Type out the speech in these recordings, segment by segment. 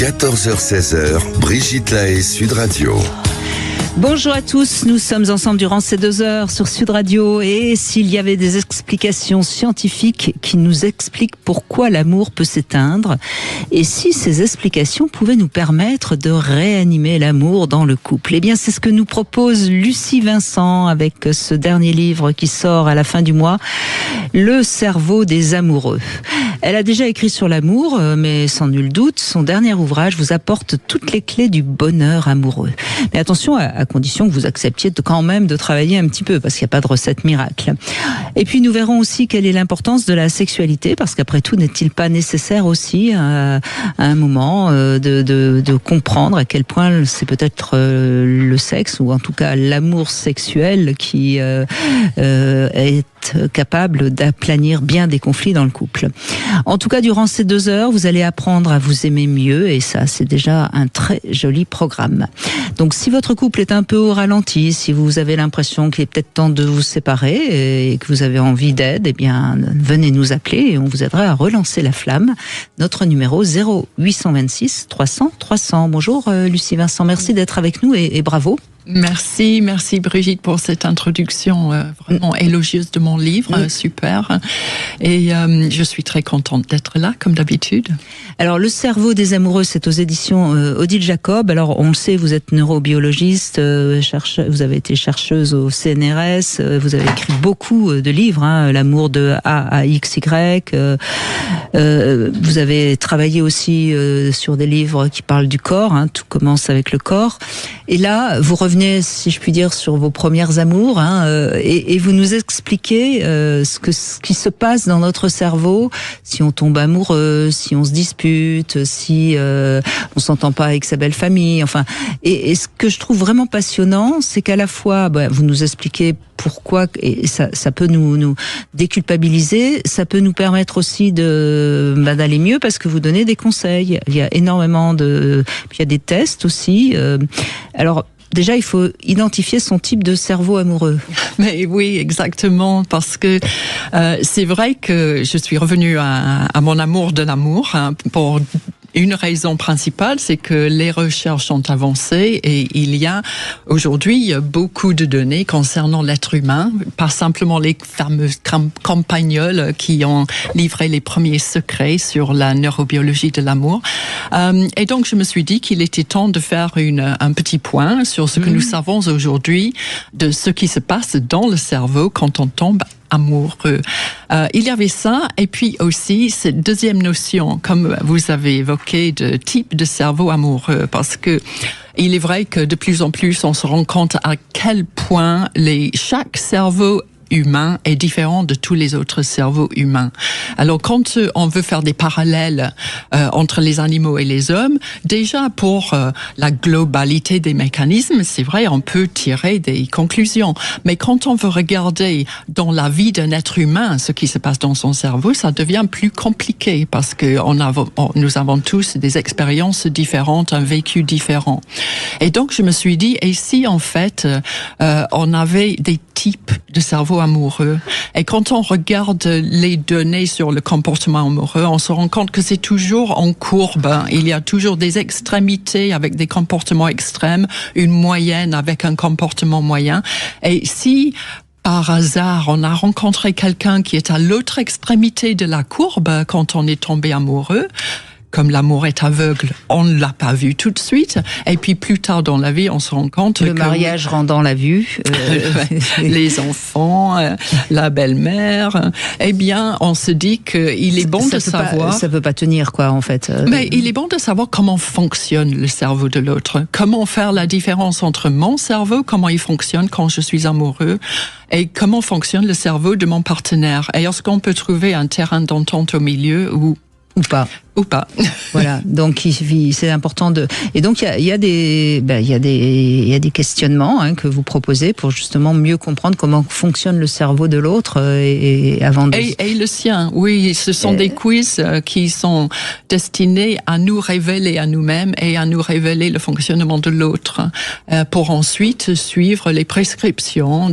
14h-16h, Brigitte Lahaie, Sud Radio. Bonjour à tous, nous sommes ensemble durant ces 2 heures sur Sud Radio et s'il y avait des explications scientifiques qui nous expliquent pourquoi l'amour peut s'éteindre et si ces explications pouvaient nous permettre de réanimer l'amour dans le couple. Eh bien, c'est ce que nous propose Lucie Vincent avec ce dernier livre qui sort à la fin du mois, Le cerveau des amoureux. Elle a déjà écrit sur l'amour, mais sans nul doute, son dernier ouvrage vous apporte toutes les clés du bonheur amoureux. Mais attention, à condition que vous acceptiez quand même de travailler un petit peu, parce qu'il n'y a pas de recette miracle. Et puis nous verrons aussi quelle est l'importance de la sexualité, parce qu'après tout, n'est-il pas nécessaire aussi à un moment de comprendre à quel point c'est peut-être le sexe, ou en tout cas l'amour sexuel qui est capable d'aplanir bien des conflits dans le couple. En tout cas, durant ces 2 heures, vous allez apprendre à vous aimer mieux et ça, c'est déjà un très joli programme. Donc, si votre couple est un peu au ralenti, si vous avez l'impression qu'il est peut-être temps de vous séparer et que vous avez envie d'aide, eh bien, venez nous appeler et on vous aidera à relancer la flamme. Notre numéro 0826 300 300. Bonjour Lucie Vincent, merci d'être avec nous et bravo. Merci Brigitte pour cette introduction vraiment élogieuse de mon livre, super. Et je suis très contente d'être là, comme d'habitude. Alors, Le cerveau des amoureux, c'est aux éditions Odile Jacob. Alors, on le sait, vous êtes neurobiologiste, vous avez été chercheuse au CNRS, vous avez écrit beaucoup de livres, L'amour de A à XY. Vous avez travaillé aussi sur des livres qui parlent du corps, tout commence avec le corps. Et là, vous revenez, si je puis dire, sur vos premières amours, et vous nous expliquez ce qui se passe dans notre cerveau si on tombe amoureux, si on se dispute, si on s'entend pas avec sa belle famille. Enfin, et ce que je trouve vraiment passionnant, c'est qu'à la fois, vous nous expliquez pourquoi, et ça peut nous déculpabiliser, ça peut nous permettre aussi d'aller mieux parce que vous donnez des conseils. Il y a énormément puis il y a des tests aussi. Alors, déjà, il faut identifier son type de cerveau amoureux. Mais oui, exactement, parce que c'est vrai que je suis revenue à mon amour de l'amour pour une raison principale, c'est que les recherches ont avancé et il y a aujourd'hui beaucoup de données concernant l'être humain, pas simplement les fameuses campagnols qui ont livré les premiers secrets sur la neurobiologie de l'amour. Et donc, je me suis dit qu'il était temps de faire un petit point sur ce que nous savons aujourd'hui de ce qui se passe dans le cerveau quand on tombe amoureux. Il y avait ça, et puis aussi cette deuxième notion, comme vous avez évoqué, de type de cerveau amoureux, parce que il est vrai que de plus en plus, on se rend compte à quel point chaque cerveau humain est différent de tous les autres cerveaux humains. Alors, quand on veut faire des parallèles entre les animaux et les hommes, déjà pour la globalité des mécanismes, c'est vrai, on peut tirer des conclusions. Mais quand on veut regarder dans la vie d'un être humain ce qui se passe dans son cerveau, ça devient plus compliqué parce que nous avons tous des expériences différentes, un vécu différent. Et donc, je me suis dit, et si en fait, on avait des types de cerveau amoureux. Et quand on regarde les données sur le comportement amoureux, on se rend compte que c'est toujours en courbe. Il y a toujours des extrémités avec des comportements extrêmes, une moyenne avec un comportement moyen. Et si par hasard, on a rencontré quelqu'un qui est à l'autre extrémité de la courbe quand on est tombé amoureux, comme l'amour est aveugle, on ne l'a pas vu tout de suite. Et puis plus tard dans la vie, on se rend compte que... Le mariage rendant la vue. Les enfants, la belle-mère. Eh bien, on se dit qu'il est bon de savoir... Ça peut pas tenir, quoi, en fait. Mais il est bon de savoir comment fonctionne le cerveau de l'autre. Comment faire la différence entre mon cerveau, comment il fonctionne quand je suis amoureux, et comment fonctionne le cerveau de mon partenaire. Et est-ce qu'on peut trouver un terrain d'entente au milieu ou pas. Ou pas. Voilà. Donc, c'est important et donc, il y a des questionnements, que vous proposez pour justement mieux comprendre comment fonctionne le cerveau de l'autre et avant de... Et le sien. Oui, ce sont des quiz qui sont destinés à nous révéler à nous-mêmes et à nous révéler le fonctionnement de l'autre, pour ensuite suivre les prescriptions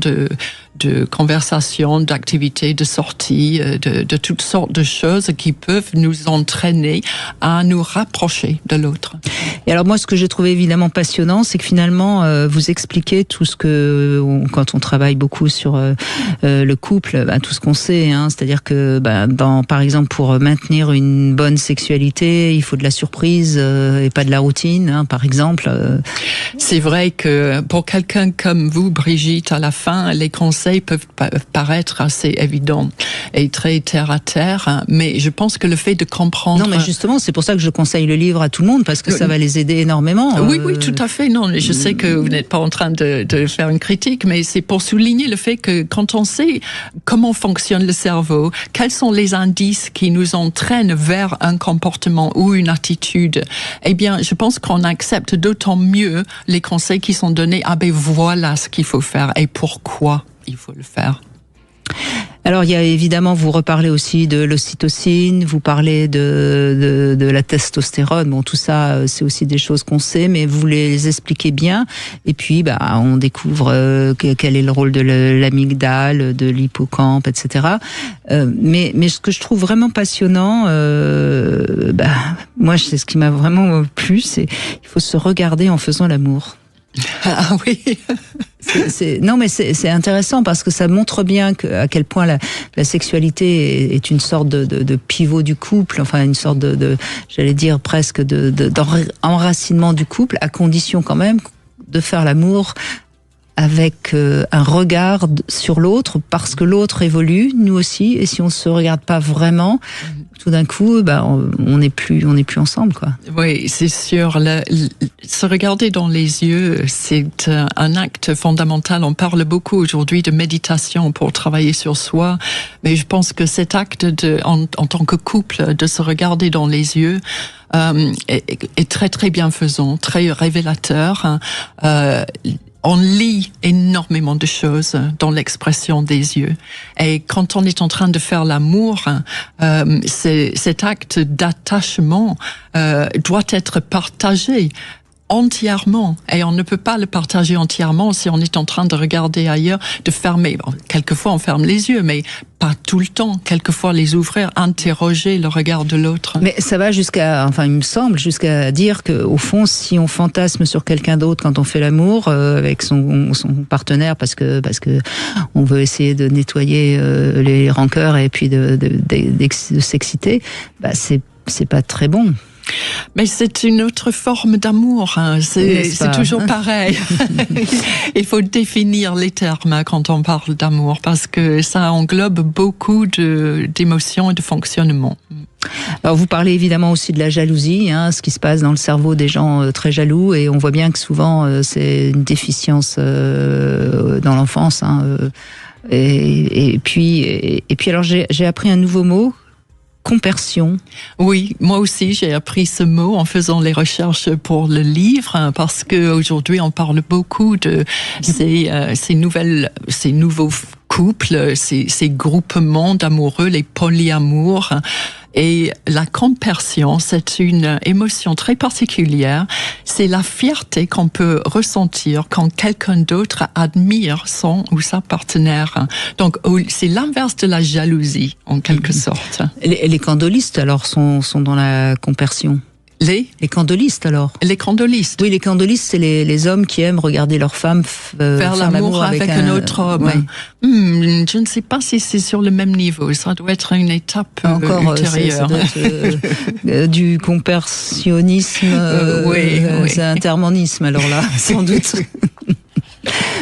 de conversations, d'activités, de sorties, de toutes sortes de choses qui peuvent nous entraîner à nous rapprocher de l'autre. Et alors moi, ce que j'ai trouvé évidemment passionnant, c'est que finalement, vous expliquez tout ce que, quand on travaille beaucoup sur le couple, tout ce qu'on sait, c'est-à-dire que par exemple, pour maintenir une bonne sexualité, il faut de la surprise et pas de la routine, par exemple. C'est vrai que pour quelqu'un comme vous, Brigitte, à la fin, les conseils peuvent paraître assez évidents et très terre à terre, mais je pense que le fait de comprendre... Non, mais justement, c'est pour ça que je conseille le livre à tout le monde, parce que ça va les aider énormément. Oui, tout à fait. Non, je sais que vous n'êtes pas en train de faire une critique, mais c'est pour souligner le fait que quand on sait comment fonctionne le cerveau, quels sont les indices qui nous entraînent vers un comportement ou une attitude, eh bien, je pense qu'on accepte d'autant mieux les conseils qui sont donnés. Ah ben voilà ce qu'il faut faire et pourquoi il faut le faire. Alors il y a évidemment, vous reparlez aussi de l'ocytocine, vous parlez de la testostérone. Bon, tout ça, c'est aussi des choses qu'on sait, mais vous les expliquez bien. Et puis, on découvre quel est le rôle de l'amygdale, de l'hippocampe, etc. Mais ce que je trouve vraiment passionnant, moi, c'est ce qui m'a vraiment plu, c'est il faut se regarder en faisant l'amour. Ah oui. Non, mais c'est intéressant parce que ça montre bien à quel point la sexualité est une sorte de pivot du couple, enfin une sorte j'allais dire presque d'enracinement du couple, à condition quand même de faire l'amour avec un regard sur l'autre, parce que l'autre évolue, nous aussi, et si on se regarde pas vraiment, tout d'un coup, on n'est plus ensemble, quoi. Oui, c'est sûr. Se regarder dans les yeux, c'est un acte fondamental. On parle beaucoup aujourd'hui de méditation pour travailler sur soi, mais je pense que cet acte en tant que couple, de se regarder dans les yeux, est très très bienfaisant, très révélateur. On lit énormément de choses dans l'expression des yeux. Et quand on est en train de faire l'amour, cet acte d'attachement doit être partagé entièrement. Et on ne peut pas le partager entièrement si on est en train de regarder ailleurs, de fermer. Bon, quelquefois, on ferme les yeux, mais pas tout le temps. Quelquefois, les ouvrir, interroger le regard de l'autre. Mais ça va il me semble, jusqu'à dire que, au fond, si on fantasme sur quelqu'un d'autre quand on fait l'amour, avec son partenaire, parce que on veut essayer de nettoyer les rancœurs et puis de s'exciter, c'est pas très bon. Mais c'est une autre forme d'amour, c'est toujours pareil. Il faut définir les termes quand on parle d'amour, parce que ça englobe beaucoup d'émotions et de fonctionnement. Alors vous parlez évidemment aussi de la jalousie, ce qui se passe dans le cerveau des gens très jaloux, et on voit bien que souvent c'est une déficience dans l'enfance. Et puis alors j'ai appris un nouveau mot. Compersion. Oui, moi aussi j'ai appris ce mot en faisant les recherches pour le livre, parce que aujourd'hui on parle beaucoup de ces nouveaux couples, ces groupements d'amoureux, les polyamours. Et la compersion, c'est une émotion très particulière. C'est la fierté qu'on peut ressentir quand quelqu'un d'autre admire son ou sa partenaire. Donc, c'est l'inverse de la jalousie, en quelque sorte. Les candolistes, alors, sont dans la compersion. Les candolistes, alors. Les candolistes. Oui, les candolistes, c'est les hommes qui aiment regarder leur femme faire l'amour avec un autre homme. Ouais. Je ne sais pas si c'est sur le même niveau. Ça doit être une étape ultérieure. Du compersionnisme, c'est intermonisme, alors là, sans doute.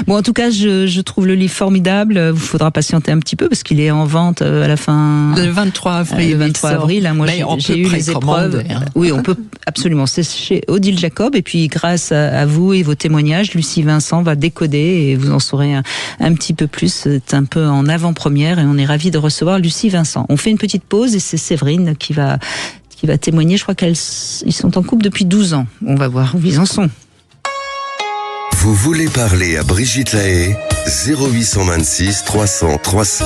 Bon, en tout cas, je trouve le livre formidable. Il vous faudra patienter un petit peu parce qu'il est en vente à la fin. Le 23 avril. Le 23 avril. Moi, j'ai eu les épreuves. Oui, on peut absolument. C'est chez Odile Jacob. Et puis, grâce à vous et vos témoignages, Lucie Vincent va décoder et vous en saurez un petit peu plus. C'est un peu en avant-première et on est ravis de recevoir Lucie Vincent. On fait une petite pause et c'est Séverine qui va témoigner. Je crois qu'ils sont en couple depuis 12 ans. On va voir où ils en sont. Vous voulez parler à Brigitte Lahaie, 0826 300 300.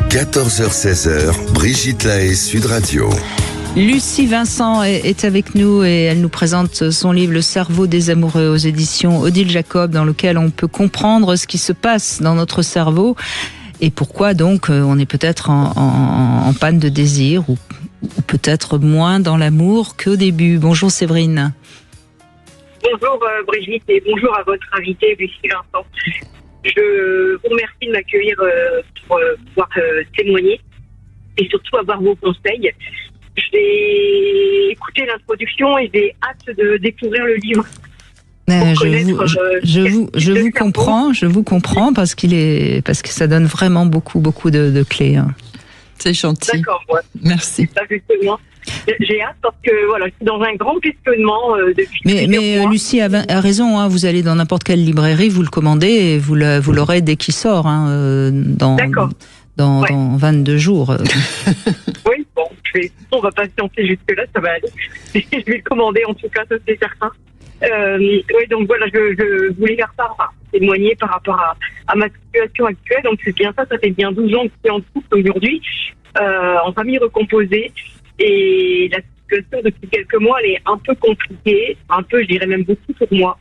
14h-16h, Brigitte Lahaie, Sud Radio. Lucie Vincent est avec nous et elle nous présente son livre Le cerveau des amoureux aux éditions Odile Jacob, dans lequel on peut comprendre ce qui se passe dans notre cerveau et pourquoi donc on est peut-être en panne de désir ou peut-être moins dans l'amour qu'au début. Bonjour Séverine. Bonjour Brigitte et bonjour à votre invité Lucie Vincent. Je vous remercie de m'accueillir pour pouvoir témoigner et surtout avoir vos conseils. J'ai écouté l'introduction et j'ai hâte de découvrir le livre. Je vous comprends parce que ça donne vraiment beaucoup de clés. Hein. C'est gentil. D'accord, ouais. Merci. Ça, justement. J'ai hâte parce que voilà, je suis dans un grand questionnement depuis. Mais Lucie a raison. Hein, vous allez dans n'importe quelle librairie, vous le commandez et vous l'aurez dès qu'il sort. Hein, dans 22 jours. Oui, bon, on va patienter jusque-là, ça va aller. Je vais le commander en tout cas, ça c'est certain. Oui, donc voilà, je voulais faire part, témoigner par rapport à ma situation actuelle. Donc c'est bien ça fait bien 12 ans que je suis en couple aujourd'hui, en famille recomposée. Et la situation depuis quelques mois, elle est un peu compliquée, un peu, je dirais même beaucoup pour moi.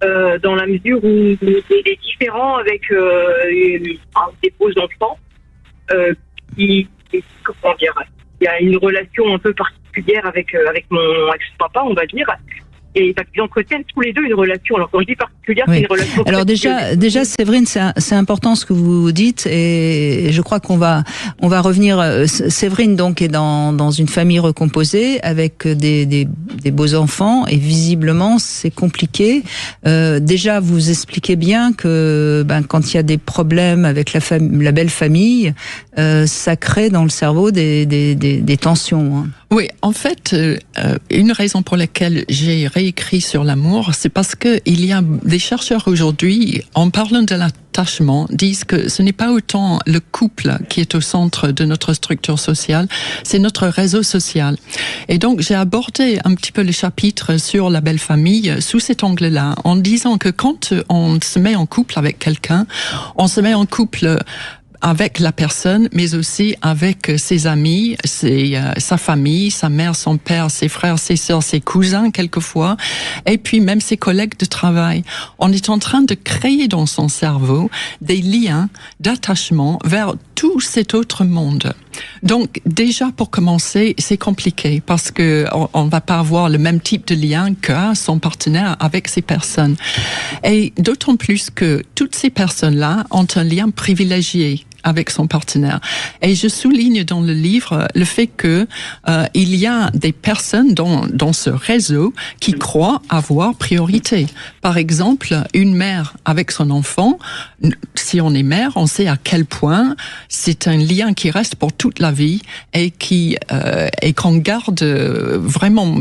Dans la mesure où il est différent avec des beaux enfants. Comment dire, il y a une relation un peu particulière avec mon ex-papa, on va dire, et parce qu'ils entretiennent tous les deux une relation. Alors quand je dis particulière, oui. C'est une relation. Alors déjà, Séverine, c'est important ce que vous dites, et je crois qu'on va revenir. Séverine donc est dans une famille recomposée avec des beaux enfants, et visiblement c'est compliqué. Déjà, vous expliquez bien que quand il y a des problèmes avec la belle famille, ça crée dans le cerveau des tensions. Hein. Oui, en fait, une raison pour laquelle j'ai réécrit sur l'amour, c'est parce que il y a des chercheurs aujourd'hui, en parlant de l'attachement, disent que ce n'est pas autant le couple qui est au centre de notre structure sociale, c'est notre réseau social. Et donc, j'ai abordé un petit peu le chapitre sur la belle famille sous cet angle-là, en disant que quand on se met en couple avec quelqu'un, on se met en couple avec la personne, mais aussi avec ses amis, sa famille, sa mère, son père, ses frères, ses sœurs, ses cousins quelquefois, et puis même ses collègues de travail. On est en train de créer dans son cerveau des liens d'attachement vers tout cet autre monde. Donc déjà pour commencer, c'est compliqué parce que on va pas avoir le même type de lien qu'a son partenaire avec ces personnes. Et d'autant plus que toutes ces personnes-là ont un lien privilégié avec son partenaire. Et je souligne dans le livre le fait que il y a des personnes dans ce réseau qui croient avoir priorité. Par exemple, une mère avec son enfant, si on est mère, on sait à quel point c'est un lien qui reste pour toute la vie et qu'on garde vraiment.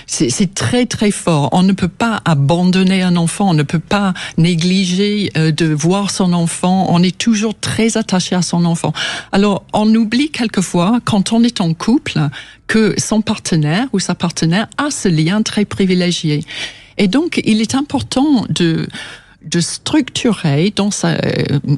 C'est très très fort. On ne peut pas abandonner un enfant, on ne peut pas négliger de voir son enfant. On est toujours très attaché à son enfant. Alors, on oublie quelquefois, quand on est en couple, que son partenaire ou sa partenaire a ce lien très privilégié. Et donc, il est important de structurer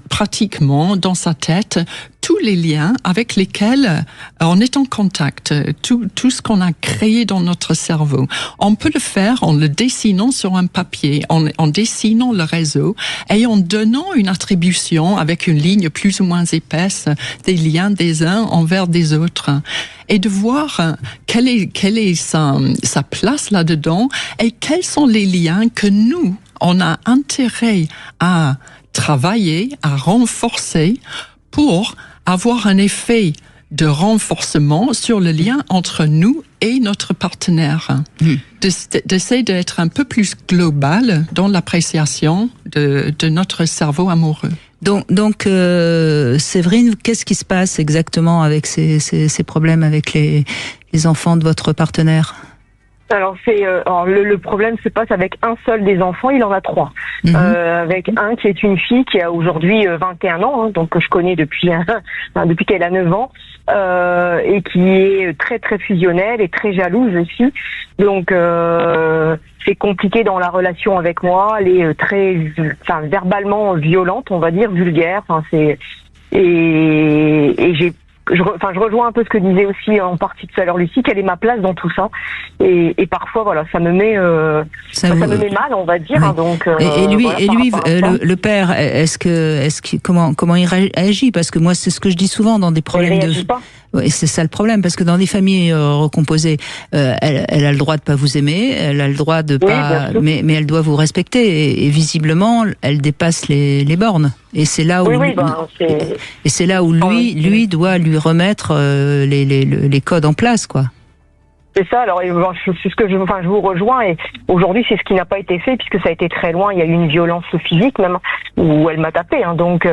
pratiquement dans sa tête tous les liens avec lesquels on est en contact, tout ce qu'on a créé dans notre cerveau. On peut le faire en le dessinant sur un papier, en dessinant le réseau et en donnant une attribution avec une ligne plus ou moins épaisse des liens des uns envers des autres. Et de voir quelle est sa place là-dedans et quels sont les liens que nous, on a intérêt à travailler, à renforcer pour avoir un effet de renforcement sur le lien entre nous et notre partenaire. D'essayer d'être un peu plus global dans l'appréciation de notre cerveau amoureux. Donc Séverine, qu'est-ce qui se passe exactement avec ces problèmes avec les enfants de votre partenaire ? Alors le problème se passe avec un seul des enfants, il en a 3. Avec un qui est une fille qui a aujourd'hui 21 ans, donc que je connais depuis qu'elle a 9 ans, et qui est très très fusionnelle et très jalouse aussi. Donc c'est compliqué dans la relation avec moi, elle est verbalement violente, on va dire, vulgaire. Et j'ai je rejoins un peu ce que disait aussi en partie tout à l'heure Lucie, quelle est ma place dans tout ça, et parfois voilà, ça me met ça me met mal, on va dire. Oui. Hein, donc et lui, voilà, le père, comment il réagit? Parce que moi, c'est ce que je dis souvent dans des problèmes de. Pas. Oui, c'est ça le problème, parce que dans des familles recomposées, elle a le droit de pas vous aimer, elle a le droit de pas, mais elle doit vous respecter, et visiblement, elle dépasse les bornes. Et c'est là où, et c'est là où lui doit lui remettre les codes en place, quoi. C'est ça. Alors, je vous rejoins. Et aujourd'hui, c'est ce qui n'a pas été fait, puisque ça a été très loin. Il y a eu une violence physique même, où elle m'a tapé. Hein, donc,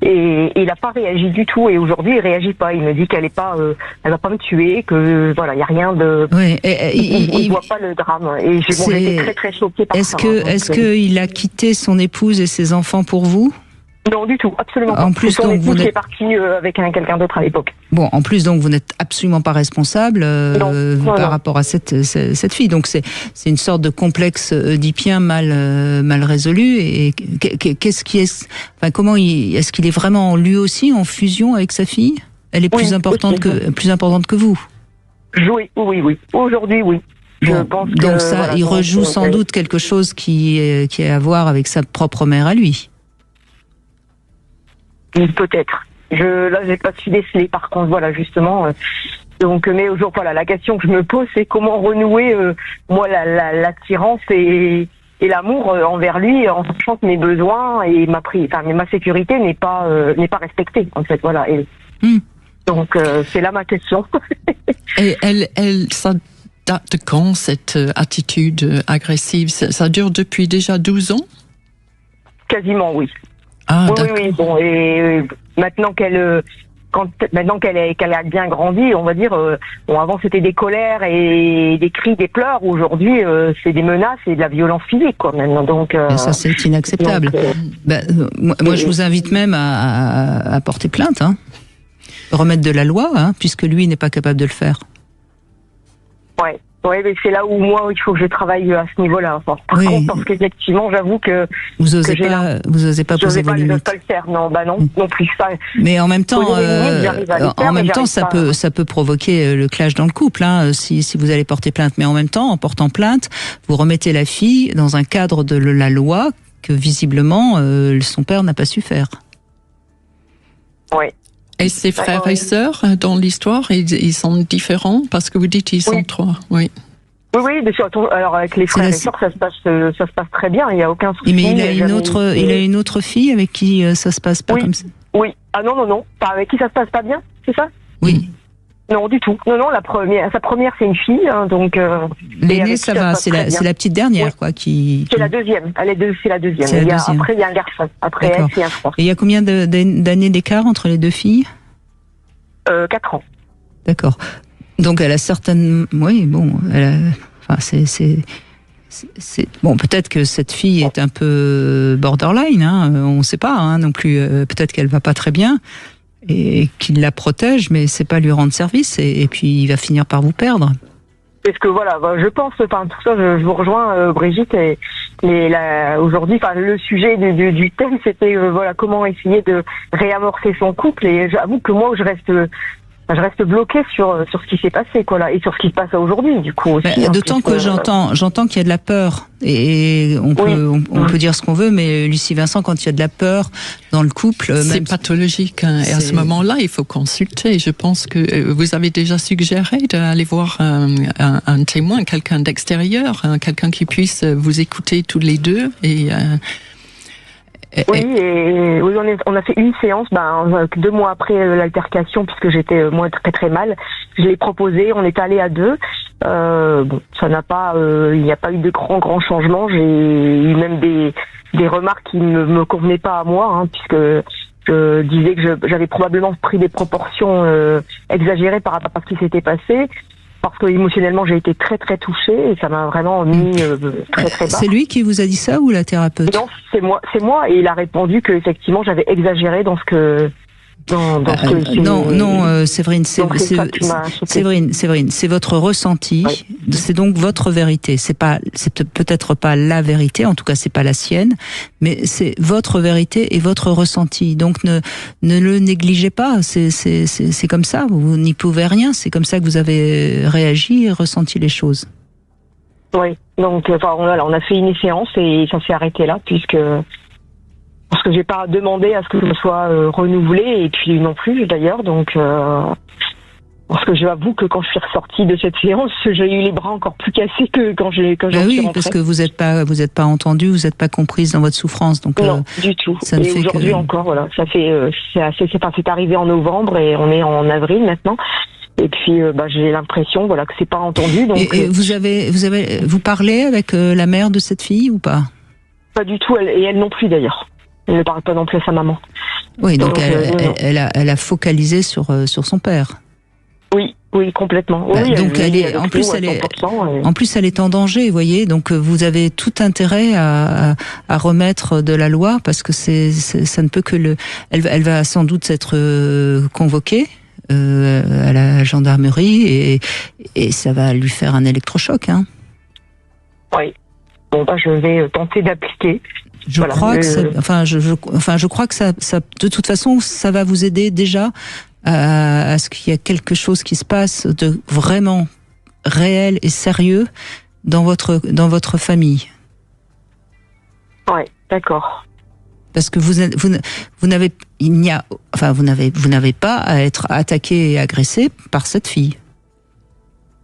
et il n'a pas réagi du tout. Et aujourd'hui, il réagit pas. Il me dit qu'elle va pas me tuer, que voilà, il y a rien de. Oui. Il voit pas le drame. Et j'étais très très choquée par ça. Est-ce qu'il a quitté son épouse et ses enfants pour vous? Non, du tout, absolument pas. En plus, son donc, épouse est parti avec quelqu'un d'autre à l'époque. Bon, en plus, donc, vous n'êtes absolument pas responsable par rapport à cette fille. Donc, c'est une sorte de complexe oedipien mal résolu. Et qu'est-ce qui est, enfin, comment est-ce qu'il est vraiment lui aussi en fusion avec sa fille? Elle est plus importante que vous. Oui. Aujourd'hui, oui. Je pense que, donc ça, il rejoue sans doute quelque chose qui a à voir avec sa propre mère à lui. Peut-être. Là, j'ai pas su déceler. Par contre, voilà, justement. Donc, mais aujourd'hui, voilà, la question que je me pose, c'est comment renouer, moi, l'attirance et l'amour envers lui, en sachant que mes besoins et ma sécurité n'est pas respectée, en fait, voilà. Donc, c'est là ma question. Et ça date de quand, cette attitude agressive? Ça dure depuis déjà 12 ans? Quasiment, oui. Ah, oui. Bon, et maintenant qu'elle a bien grandi, on va dire, avant c'était des colères et des cris, des pleurs. Aujourd'hui, c'est des menaces et de la violence physique, quoi. Maintenant, donc. Ça, c'est inacceptable. Moi, je vous invite même à porter plainte, hein. Remettre de la loi, hein, puisque lui n'est pas capable de le faire. Oui, mais c'est là où moi, il faut que je travaille à ce niveau-là. Enfin, par contre, parce qu'effectivement, j'avoue que vous osez pas poser vos limites. Je pas le faire, non plus. Ça, mais en même temps, ça peut provoquer le clash dans le couple, hein, si vous allez porter plainte. Mais en même temps, en portant plainte, vous remettez la fille dans un cadre de la loi que visiblement son père n'a pas su faire. Oui. Et ses frères et sœurs dans l'histoire, ils sont différents parce que vous dites qu'ils sont 3. Oui, mais surtout, alors avec les frères et sœurs, ça se passe très bien, il n'y a aucun souci. Mais il a une autre fille avec qui ça se passe pas comme ça. Oui. Ah non, pas avec qui ça se passe pas bien, c'est ça? Oui. Non, du tout. Non, sa première, c'est une fille, hein, donc. L'aînée, ça va, c'est la petite dernière, quoi, qui. C'est la deuxième. C'est la deuxième. Après, il y a un garçon. Après elle, c'est un frère. Et il y a combien d'années d'écart entre les deux filles? 4 ans. D'accord. Donc elle a certainement. Oui, bon, c'est bon. Peut-être que cette fille est un peu borderline. Hein, on ne sait pas, hein, non plus. Peut-être qu'elle va pas très bien. Et qu'il la protège, mais c'est pas lui rendre service, et puis il va finir par vous perdre. Parce que voilà, je pense, tout ça, je vous rejoins, Brigitte, aujourd'hui, le sujet du thème, c'était comment essayer de réamorcer son couple, et j'avoue que moi, je reste bloquée sur ce qui s'est passé, quoi, là, et sur ce qui se passe aujourd'hui, du coup aussi. D'autant que j'entends qu'il y a de la peur, et on peut dire ce qu'on veut, mais Lucie Vincent, quand il y a de la peur dans le couple, c'est pathologique, hein, et à ce moment-là, il faut consulter. Je pense que vous avez déjà suggéré d'aller voir un témoin, quelqu'un d'extérieur, quelqu'un qui puisse vous écouter tous les deux on a fait une séance, 2 mois après l'altercation, puisque j'étais moi très très mal. Je l'ai proposé, on est allé à 2. Ça n'a pas, il n'y a pas eu de grands changements. J'ai eu même des remarques qui ne me convenaient pas à moi, hein, puisque je disais que j'avais probablement pris des proportions exagérées par rapport à ce qui s'était passé. Parce que émotionnellement j'ai été très très touchée et ça m'a vraiment mis très très bas. C'est lui qui vous a dit ça ou la thérapeute? Non, c'est moi et il a répondu que effectivement j'avais exagéré dans ce que Séverine, Séverine, c'est votre ressenti, oui. C'est donc votre vérité. C'est peut-être pas la vérité, en tout cas c'est pas la sienne, mais c'est votre vérité et votre ressenti. Donc ne le négligez pas. C'est comme ça. Vous n'y pouvez rien. C'est comme ça que vous avez réagi et ressenti les choses. Oui. Donc on a fait une séance et ça s'est arrêté là parce que j'ai pas demandé à ce que je me sois renouvelée et puis non plus d'ailleurs, donc parce que j'avoue que quand je suis ressortie de cette séance, j'ai eu les bras encore plus cassés que quand j'en suis rentrée. Parce que vous êtes pas entendue, vous n'êtes pas comprise dans votre souffrance, donc non, du tout. Et aujourd'hui encore, voilà, c'est arrivé en novembre et on est en avril maintenant. Et puis j'ai l'impression que c'est pas entendu. Donc et vous parlez avec la mère de cette fille ou pas? Pas du tout, elle non plus d'ailleurs. Elle ne parle pas non plus à sa maman. Oui, donc elle a focalisé sur son père. Oui, complètement. Donc en plus elle est en danger, vous voyez. Donc vous avez tout intérêt à remettre de la loi parce que ça ne peut que elle va sans doute être convoquée à la gendarmerie et ça va lui faire un électrochoc, hein. Oui. Bon, je vais tenter d'appliquer. Je crois que ça, de toute façon, ça va vous aider déjà à ce qu'il y a quelque chose qui se passe de vraiment réel et sérieux dans votre famille. Ouais, d'accord. Parce que vous n'avez pas à être attaqué et agressé par cette fille.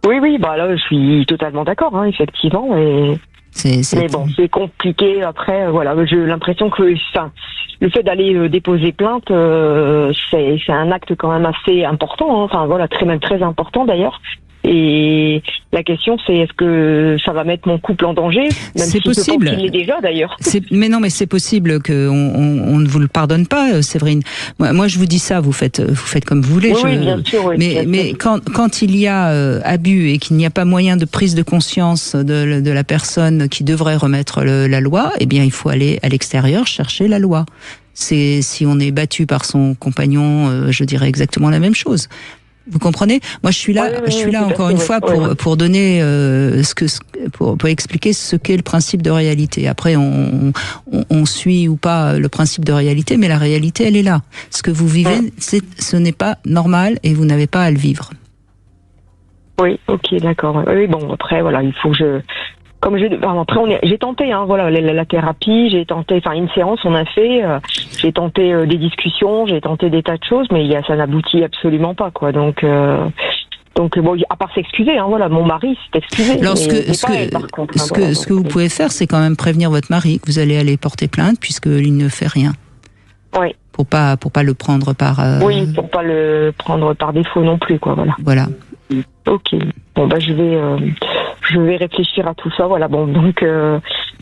Oui, là, je suis totalement d'accord, hein, effectivement, et... Mais bon, c'est compliqué. Après, j'ai l'impression que le fait d'aller déposer plainte, c'est un acte quand même assez important. Hein. Très important d'ailleurs. Et la question, c'est est-ce que ça va mettre mon couple en danger? C'est possible. Je pense qu'il l'est déjà d'ailleurs. Mais c'est possible qu'on ne vous le pardonne pas, Séverine. Moi, je vous dis ça, vous faites comme vous voulez. Oui, bien sûr. Oui, mais quand il y a abus et qu'il n'y a pas moyen de prise de conscience de la personne qui devrait remettre la loi, eh bien, il faut aller à l'extérieur chercher la loi. Si on est battu par son compagnon, je dirais exactement la même chose. Vous comprenez? Moi, je suis là encore une fois pour donner pour expliquer ce qu'est le principe de réalité. Après, on suit ou pas le principe de réalité, mais la réalité, elle est là. Ce que vous vivez, ce n'est pas normal et vous n'avez pas à le vivre. Oui, ok, d'accord. Oui, bon, après, il faut que j'ai tenté, hein, la thérapie, j'ai tenté, une séance, on a fait, j'ai tenté des discussions, j'ai tenté des tas de choses, mais ça n'aboutit absolument pas, quoi. Donc à part s'excuser, hein, mon mari s'est excusé. Alors, ce que vous pouvez faire, c'est quand même prévenir votre mari que vous allez aller porter plainte puisqu'il ne fait rien. Oui. Pour pas le prendre par. Oui, pour pas le prendre par défaut non plus, quoi. Voilà. Ok. Bon, je vais réfléchir à tout ça, donc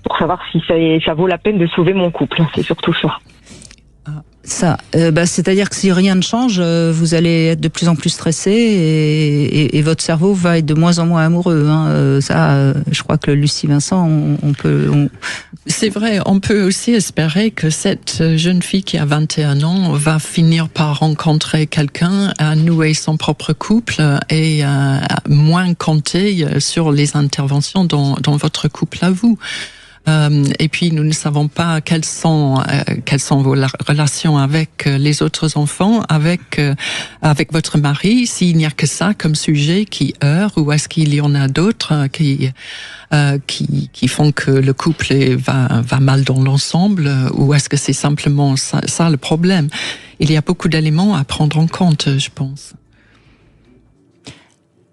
pour savoir si ça vaut la peine de sauver mon couple, c'est surtout ça. Ça, c'est-à-dire que si rien ne change, vous allez être de plus en plus stressé et votre cerveau va être de moins en moins amoureux. Hein. Je crois que Lucie Vincent, on peut... C'est vrai, on peut aussi espérer que cette jeune fille qui a 21 ans va finir par rencontrer quelqu'un, à nouer son propre couple et moins compter sur les interventions dans votre couple à vous. Et puis nous ne savons pas quelles sont vos relations avec les autres enfants, avec votre mari, s'il n'y a que ça comme sujet qui heurte, ou est-ce qu'il y en a d'autres qui font que le couple va mal dans l'ensemble, ou est-ce que c'est simplement ça le problème? Il y a beaucoup d'éléments à prendre en compte, je pense.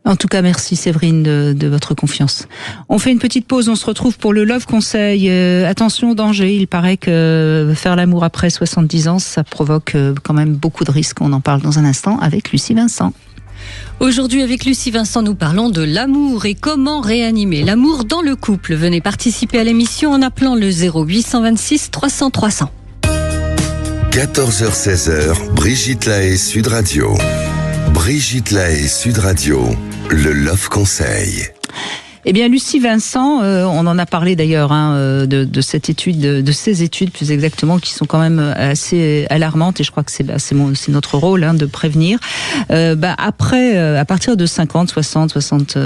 En tout cas, merci Séverine de votre confiance. On fait une petite pause, on se retrouve pour le Love Conseil. Attention, danger, il paraît que faire l'amour après 70 ans, ça provoque quand même beaucoup de risques. On en parle dans un instant avec Lucie Vincent. Aujourd'hui, avec Lucie Vincent, nous parlons de l'amour et comment réanimer l'amour dans le couple. Venez participer à l'émission en appelant le 0826 300 300. 14h-16h, Brigitte Lahaie, Sud Radio. Brigitte Lahaie, Sud Radio, le Love Conseil. Eh bien, Lucie Vincent, on en a parlé d'ailleurs de cette étude, de ces études plus exactement, qui sont quand même assez alarmantes, et je crois que c'est notre rôle de prévenir. Après, à partir de 50, 60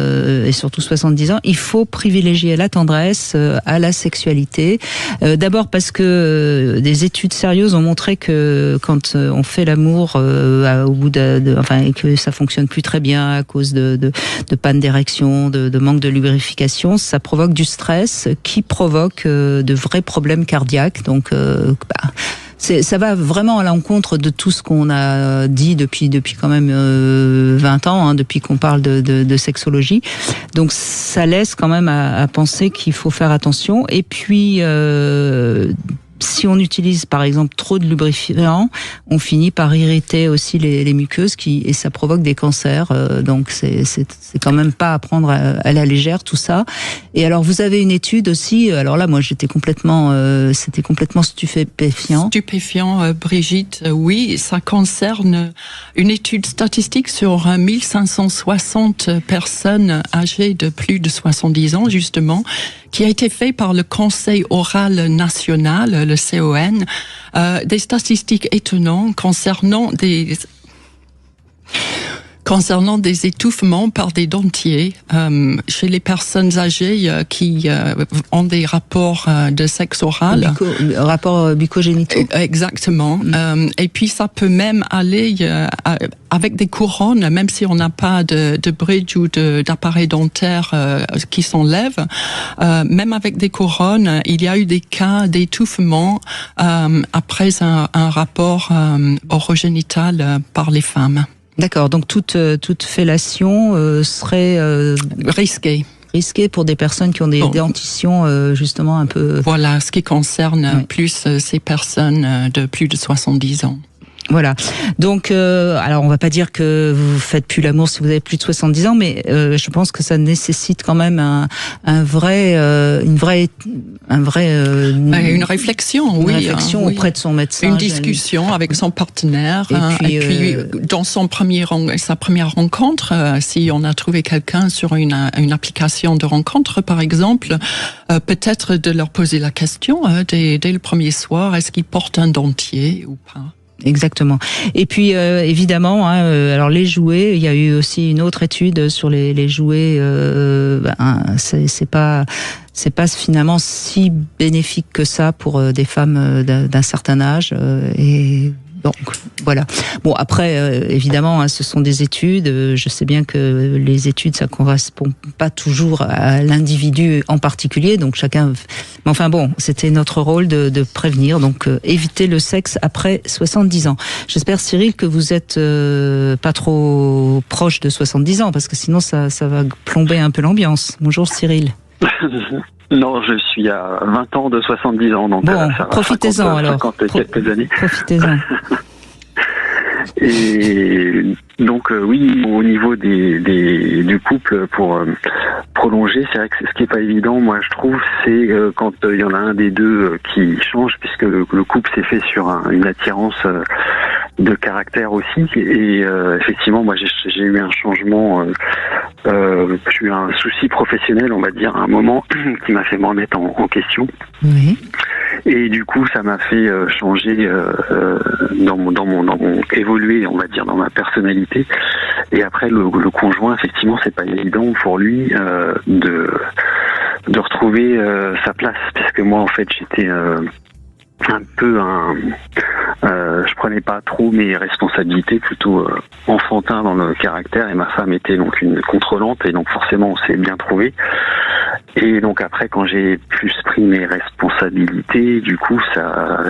et surtout 70 ans, il faut privilégier la tendresse à la sexualité. D'abord parce que des études sérieuses ont montré que quand on fait l'amour au bout et que ça fonctionne plus très bien à cause de panne d'érection, de manque de lubrification, ça provoque du stress qui provoque de vrais problèmes cardiaques. Donc ça va vraiment à l'encontre de tout ce qu'on a dit depuis quand même 20 ans, depuis qu'on parle de sexologie. Donc ça laisse quand même à penser qu'il faut faire attention. Et puis si on utilise par exemple trop de lubrifiant, on finit par irriter aussi les muqueuses et ça provoque des cancers. Donc c'est quand même pas à prendre à la légère tout ça. Et alors vous avez une étude aussi. Alors là, moi c'était complètement stupéfiant. Stupéfiant, Brigitte. Oui, ça concerne une étude statistique sur 1560 personnes âgées de plus de 70 ans justement, qui a été fait par le Conseil oral national, le CON, des statistiques étonnantes concernant des étouffements par des dentiers chez les personnes âgées qui ont des rapports de sexe oral. Rapports bucco-génitaux. Exactement. Et puis ça peut même aller avec des couronnes, même si on n'a pas de bridge ou d'appareil dentaire qui s'enlève. Même avec des couronnes, il y a eu des cas d'étouffement après un rapport orogénital par les femmes. D'accord, donc toute fellation serait risquée pour des personnes qui ont des dentitions justement un peu... Voilà, ce qui concerne plus ces personnes de plus de 70 ans. Voilà. Donc, alors on va pas dire que vous faites plus l'amour si vous avez plus de 70 ans, mais je pense que ça nécessite quand même une réflexion, auprès de son médecin, une discussion avec son partenaire, et puis dans sa première rencontre, si on a trouvé quelqu'un sur une application de rencontre, par exemple, peut-être de leur poser la question dès le premier soir, est-ce qu'ils portent un dentier ou pas? Exactement. Et puis évidemment, alors les jouets, il y a eu aussi une autre étude sur les jouets. C'est pas finalement si bénéfique que ça pour des femmes d'un certain âge. Et donc voilà. Bon, après évidemment, ce sont des études. Je sais bien que les études, ça correspond pas toujours à l'individu en particulier. Donc chacun. Mais enfin bon, c'était notre rôle de prévenir. Donc éviter le sexe après 70 ans. J'espère, Cyril, que vous êtes pas trop proche de 70 ans, parce que sinon ça va plomber un peu l'ambiance. Bonjour, Cyril. Non, je suis à 20 ans de 70 ans, donc bon, profitez-en alors. 50 quelques années. Profitez-en. Et donc oui, au niveau du couple, pour prolonger, c'est vrai que ce qui est pas évident, moi je trouve, c'est quand il y en a un des deux qui change, puisque le couple s'est fait sur une attirance de caractère aussi, et effectivement moi j'ai eu un changement, j'ai eu un souci professionnel, on va dire, à un moment qui m'a fait m'en remettre en question. Oui. Et du coup, ça m'a fait changer dans mon évoluer, on va dire, dans ma personnalité. Et après, le conjoint, effectivement, c'est pas évident pour lui de retrouver sa place, puisque moi, en fait, j'étais un peu je prenais pas trop mes responsabilités, plutôt enfantin dans le caractère, et ma femme était donc une contrôlante, et donc forcément on s'est bien trouvé. Et donc après, quand j'ai plus pris mes responsabilités, du coup ça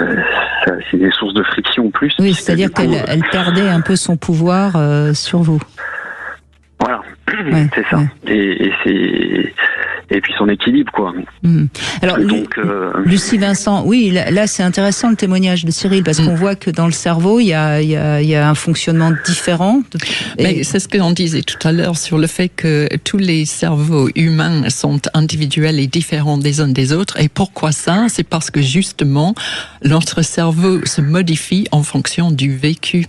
c'est des sources de friction en plus. Oui, c'est-à-dire qu'elle perdait un peu son pouvoir sur vous. Voilà, ouais, c'est ça. Ouais. et puis son équilibre, quoi. Alors, donc, Lucie Vincent, oui, là c'est intéressant le témoignage de Cyril, parce qu'on voit que dans le cerveau, il y a un fonctionnement différent. Mais c'est ce qu'on disait tout à l'heure sur le fait que tous les cerveaux humains sont individuels et différents des uns des autres. Et pourquoi ça? C'est parce que justement, notre cerveau se modifie en fonction du vécu.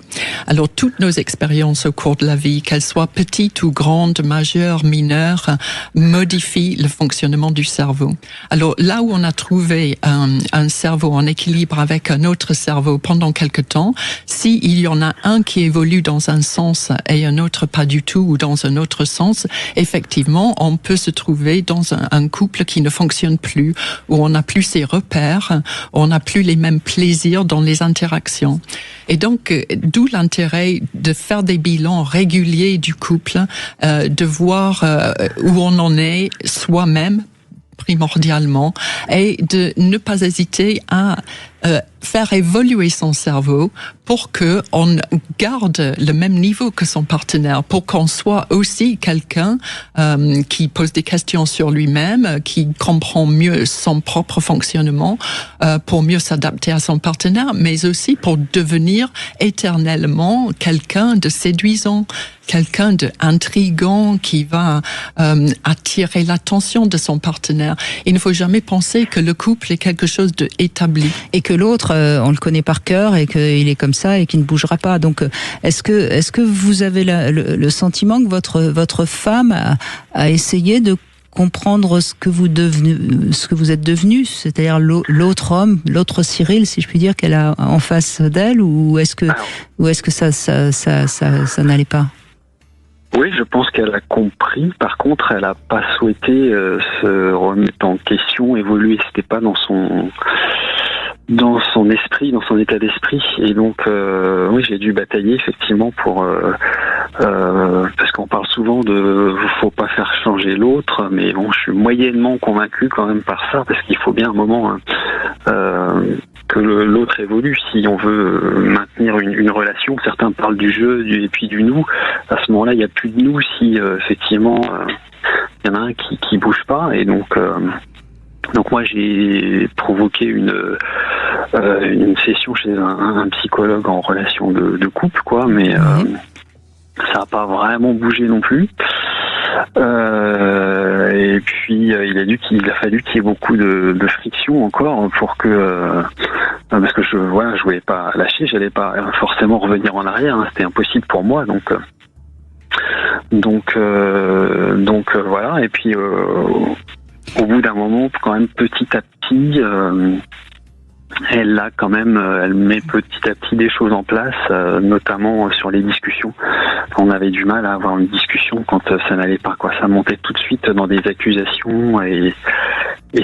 Alors, toutes nos expériences au cours de la vie, qu'elles soient petites ou grandes, majeures, mineures, modifient le fonctionnement du cerveau. Alors, là où on a trouvé un cerveau en équilibre avec un autre cerveau pendant quelque temps, s'il y en a un qui évolue dans un sens et un autre pas du tout, ou dans un autre sens, effectivement, on peut se trouver dans un couple qui ne fonctionne plus, où on n'a plus ses repères, où on n'a plus les mêmes plaisirs dans les interactions. Et donc, d'où l'intérêt de faire des bilans réguliers du couple, de voir où on en est soi-même, primordialement, et de ne pas hésiter à faire évoluer son cerveau pour que on garde le même niveau que son partenaire, pour qu'on soit aussi quelqu'un qui pose des questions sur lui-même, qui comprend mieux son propre fonctionnement, pour mieux s'adapter à son partenaire, mais aussi pour devenir éternellement quelqu'un de séduisant, quelqu'un de intriguant qui va attirer l'attention de son partenaire. Il ne faut jamais penser que le couple est quelque chose d'établi. Et que l'autre, on le connaît par cœur et qu'il est comme ça et qu'il ne bougera pas. Donc, est-ce que vous avez le sentiment que votre femme a essayé de comprendre ce que vous êtes devenu, c'est-à-dire l'autre homme, l'autre Cyril, si je puis dire, qu'elle a en face d'elle, ou est-ce que ça n'allait pas? Oui, je pense qu'elle a compris. Par contre, elle n'a pas souhaité se remettre en question, évoluer. C'était pas dans son esprit, dans son état d'esprit. Et donc, oui, j'ai dû batailler effectivement pour parce qu'on parle souvent de faut pas faire changer l'autre, mais bon, je suis moyennement convaincu quand même par ça, parce qu'il faut bien un moment que l'autre évolue si on veut maintenir une relation. Certains parlent du jeu et puis du nous. À ce moment-là, il n'y a plus de nous si effectivement il y en a un qui bouge pas. Et donc moi j'ai provoqué une session chez un psychologue en relation de couple, quoi, mais ça n'a pas vraiment bougé non plus. Et puis il a fallu qu'il y ait beaucoup de friction encore pour que parce que je voulais pas lâcher, j'allais pas forcément revenir en arrière, hein, c'était impossible pour moi, donc voilà. Et puis au bout d'un moment, quand même, petit à petit, elle met petit à petit des choses en place, notamment sur les discussions. On avait du mal à avoir une discussion quand ça n'allait pas, quoi. Ça montait tout de suite dans des accusations et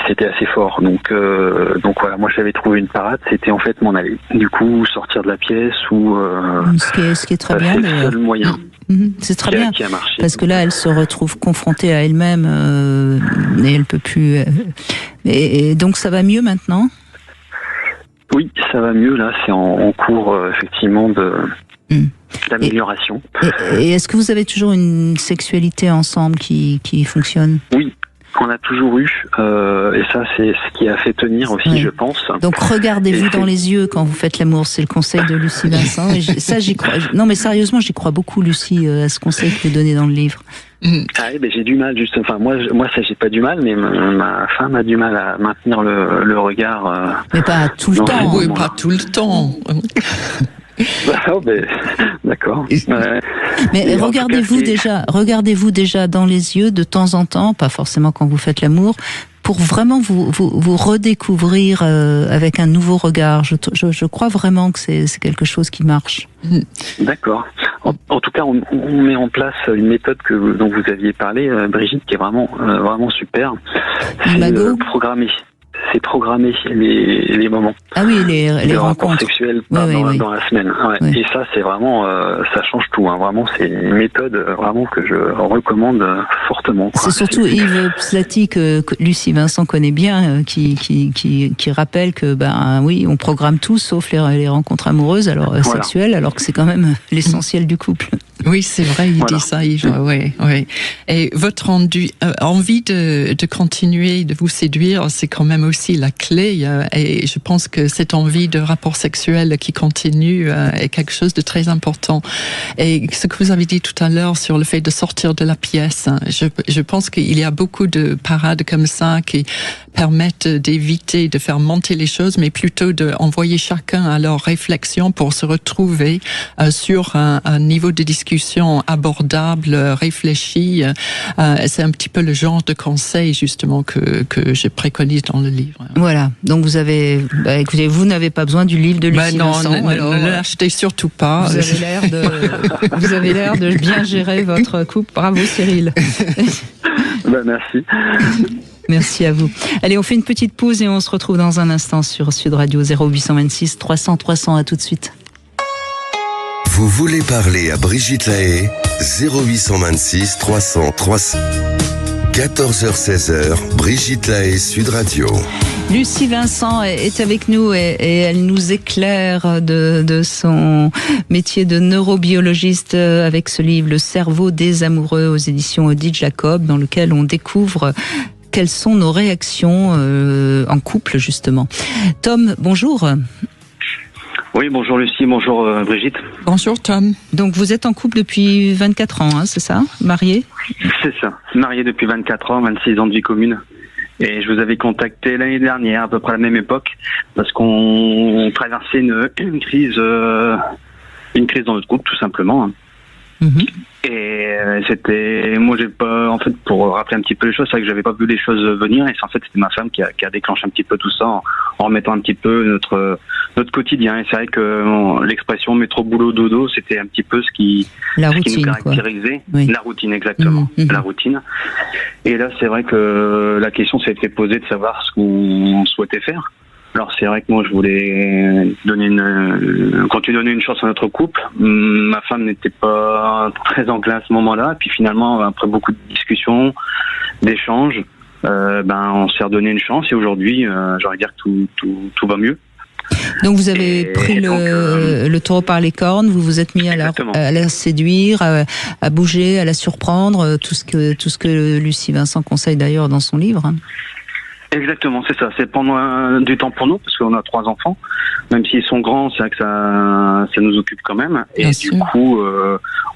c'était assez fort. Donc voilà, moi j'avais trouvé une parade, c'était en fait m'en aller. Du coup, sortir de la pièce ou ce qui est très bien. C'est le seul moyen. C'est très bien, qui a marché. Parce que là, elle se retrouve confrontée à elle-même et elle peut plus. Et donc, ça va mieux maintenant ? Oui, ça va mieux. Là, c'est en cours effectivement d'amélioration. Et est-ce que vous avez toujours une sexualité ensemble qui fonctionne ? Oui. On a toujours eu, et ça c'est ce qui a fait tenir aussi, je pense. Donc regardez-vous dans les yeux quand vous faites l'amour, c'est le conseil de Lucie Vincent. Et ça j'y crois. Non mais sérieusement, j'y crois beaucoup, Lucie, à ce conseil que vous donnez dans le livre. Ah oui, j'ai du mal, juste. Enfin moi ça j'ai pas du mal, mais ma femme a du mal à maintenir le regard. Mais pas tout le temps. Oui, pas tout le temps. D'accord. Mais regardez-vous déjà dans les yeux de temps en temps, pas forcément quand vous faites l'amour, pour vraiment vous redécouvrir avec un nouveau regard. Je crois vraiment que c'est quelque chose qui marche. D'accord. En tout cas, on met en place une méthode dont vous aviez parlé, Brigitte, qui est vraiment super. C'est programmer les moments. Ah oui, les rencontres sexuelles dans la semaine. Ouais. Oui. Et ça, c'est vraiment, ça change tout. Hein. Vraiment, c'est une méthode vraiment que je recommande fortement. C'est surtout Yves Pslati que Lucie Vincent connaît bien, qui rappelle que oui, on programme tout sauf les rencontres amoureuses, sexuelles, alors que c'est quand même l'essentiel du couple. Oui, c'est vrai, il dit ça, Yves. Oui. Et votre envie de continuer de vous séduire, c'est quand même aussi la clé. Et je pense que cette envie de rapport sexuel qui continue est quelque chose de très important. Et ce que vous avez dit tout à l'heure sur le fait de sortir de la pièce, je pense qu'il y a beaucoup de parades comme ça qui permettent d'éviter de faire monter les choses, mais plutôt d'envoyer chacun à leur réflexion pour se retrouver sur un niveau de discussion abordable, réfléchi. C'est un petit peu le genre de conseil justement que je préconise dans le livre. Voilà, donc vous avez, écoutez, vous n'avez pas besoin du livre de Lucie Vincent. Ne l'achetez surtout pas. Vous avez l'air de bien gérer votre couple. Bravo Cyril. Merci. Merci à vous. Allez, on fait une petite pause et on se retrouve dans un instant sur Sud Radio 0826 300 300. À tout de suite. Vous voulez parler à Brigitte Lahaie 0826 300 300. 14h-16h, Brigitte Lahaie, Sud Radio. Lucie Vincent est avec nous et elle nous éclaire de son métier de neurobiologiste avec ce livre « Le cerveau des amoureux » aux éditions Odile Jacob, dans lequel on découvre quelles sont nos réactions en couple, justement. Tom, bonjour. Oui, bonjour Lucie, bonjour Brigitte. Bonjour Tom. Donc vous êtes en couple depuis 24 ans, hein, c'est ça? Marié? C'est ça, marié depuis 24 ans, 26 ans de vie commune. Et je vous avais contacté l'année dernière, à peu près à la même époque, parce qu'on traversait une crise dans notre couple, tout simplement. Mm-hmm. Et c'était, moi j'ai pas, en fait, pour rappeler un petit peu les choses, c'est vrai que j'avais pas vu les choses venir, et en fait c'était ma femme qui a déclenché un petit peu tout ça en remettant un petit peu notre quotidien. Et c'est vrai que l'expression métro boulot dodo, c'était un petit peu ce qui nous caractérisait. Oui. La routine, exactement. Mm-hmm. La routine. Et là, c'est vrai que la question s'est fait poser de savoir ce qu'on souhaitait faire. Alors c'est vrai que moi je voulais continuer à donner une chance à notre couple. Ma femme n'était pas très enclin à ce moment-là. Et puis finalement, après beaucoup de discussions, d'échanges, on s'est redonné une chance. Et aujourd'hui, j'aurais dire que tout va mieux. Donc vous avez pris le taureau par les cornes, vous vous êtes mis à la séduire, à bouger, à la surprendre, tout ce que Lucie Vincent conseille d'ailleurs dans son livre. Exactement, c'est ça. C'est prendre du temps pour nous, parce qu'on a 3 enfants. Même s'ils sont grands, c'est vrai que ça nous occupe quand même. Et du coup,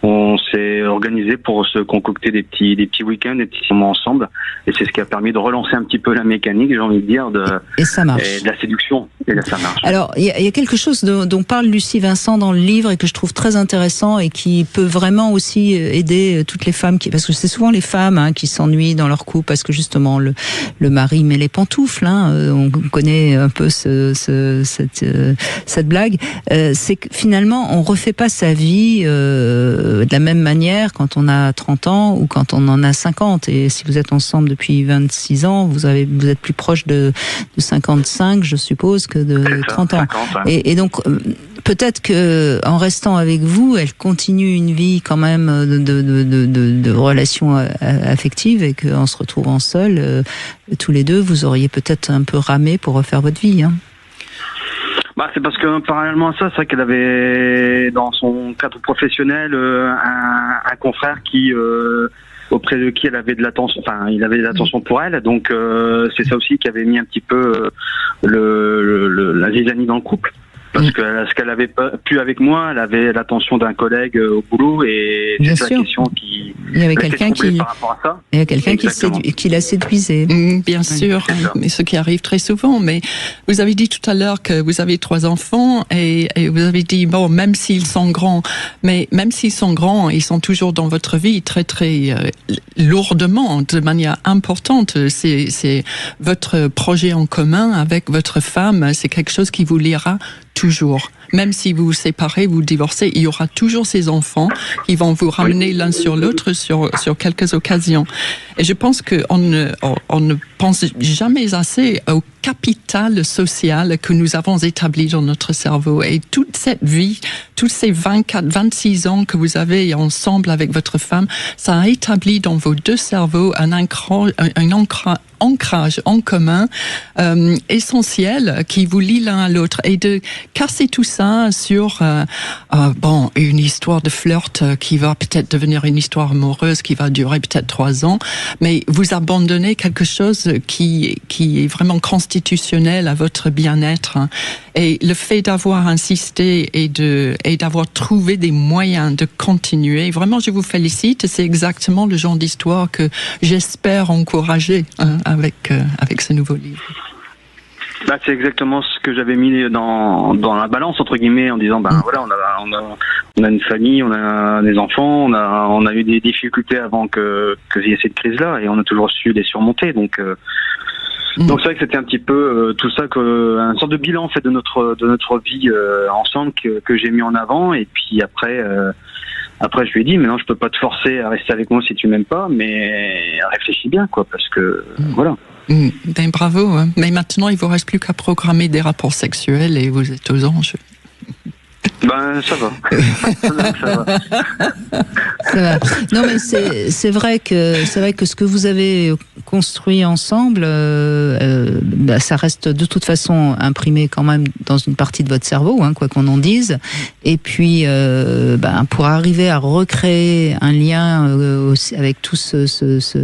on s'est organisé pour se concocter des petits week-ends, des petits moments ensemble. Et c'est ce qui a permis de relancer un petit peu la mécanique, j'ai envie de dire, et ça marche. Et de la séduction. Et là, ça marche. Alors, il y a quelque chose dont parle Lucie Vincent dans le livre et que je trouve très intéressant et qui peut vraiment aussi aider toutes les femmes parce que c'est souvent les femmes qui s'ennuient dans leur couple parce que justement le mari met les pantoufles. On connaît un peu cette blague. C'est que finalement, on refait pas sa vie de la même manière quand on a 30 ans ou quand on en a 50. Et si vous êtes ensemble depuis 26 ans, vous êtes plus proche de 55, je suppose, que de 30 ans. 50, hein. Et donc, peut-être que en restant avec vous, elle continue une vie quand même de relations affectives et qu'en se retrouvant seuls, tous les deux, vous auriez peut-être un peu ramé pour refaire votre vie. C'est parce que parallèlement à ça, c'est vrai qu'elle avait dans son cadre professionnel un confrère qui auprès de qui elle avait de l'attention, il avait de l'attention pour elle, donc c'est ça aussi qui avait mis un petit peu la zizanie dans le couple. Parce que ce qu'elle avait pas pu avec moi, elle avait l'attention d'un collègue au boulot et bien c'est sûr. la question qui. Il y avait quelqu'un qui la séduisait. Bien sûr, mais ce qui arrive très souvent. Mais vous avez dit tout à l'heure que vous avez 3 enfants et vous avez dit même s'ils sont grands, ils sont toujours dans votre vie très très lourdement, de manière importante. C'est votre projet en commun avec votre femme. C'est quelque chose qui vous liera toujours. Même si vous vous séparez, vous divorcez, il y aura toujours ces enfants qui vont vous ramener l'un sur l'autre sur quelques occasions. Et je pense qu'on ne pense jamais assez aux capital social que nous avons établi dans notre cerveau. Et toute cette vie, tous ces 24, 26 ans que vous avez ensemble avec votre femme, ça a établi dans vos deux cerveaux un ancrage en commun essentiel qui vous lie l'un à l'autre, et de casser tout ça sur une histoire de flirt qui va peut-être devenir une histoire amoureuse qui va durer peut-être 3 ans, mais vous abandonnez quelque chose qui est vraiment constitutionnel à votre bien-être, hein. Et le fait d'avoir insisté et d'avoir trouvé des moyens de continuer, vraiment je vous félicite. C'est exactement le genre d'histoire que j'espère encourager, hein, avec ce nouveau livre. C'est exactement ce que j'avais mis dans la balance, entre guillemets, en disant voilà, on a une famille, on a des enfants, on a eu des difficultés avant qu'il y ait cette crise-là, et on a toujours su les surmonter. Donc c'est vrai que c'était un petit peu tout ça, un sorte de bilan en fait de notre vie ensemble que j'ai mis en avant. Et puis après je lui ai dit, mais non, je peux pas te forcer à rester avec moi si tu m'aimes pas, mais réfléchis bien, quoi, parce que voilà. Ben bravo, hein. Mais maintenant il vous reste plus qu'à programmer des rapports sexuels et vous êtes aux anges. Ça va. Ça va. Non, mais c'est vrai que ce que vous avez construit ensemble, ça reste de toute façon imprimé quand même dans une partie de votre cerveau, hein, quoi qu'on en dise. Et puis, pour arriver à recréer un lien avec tout cette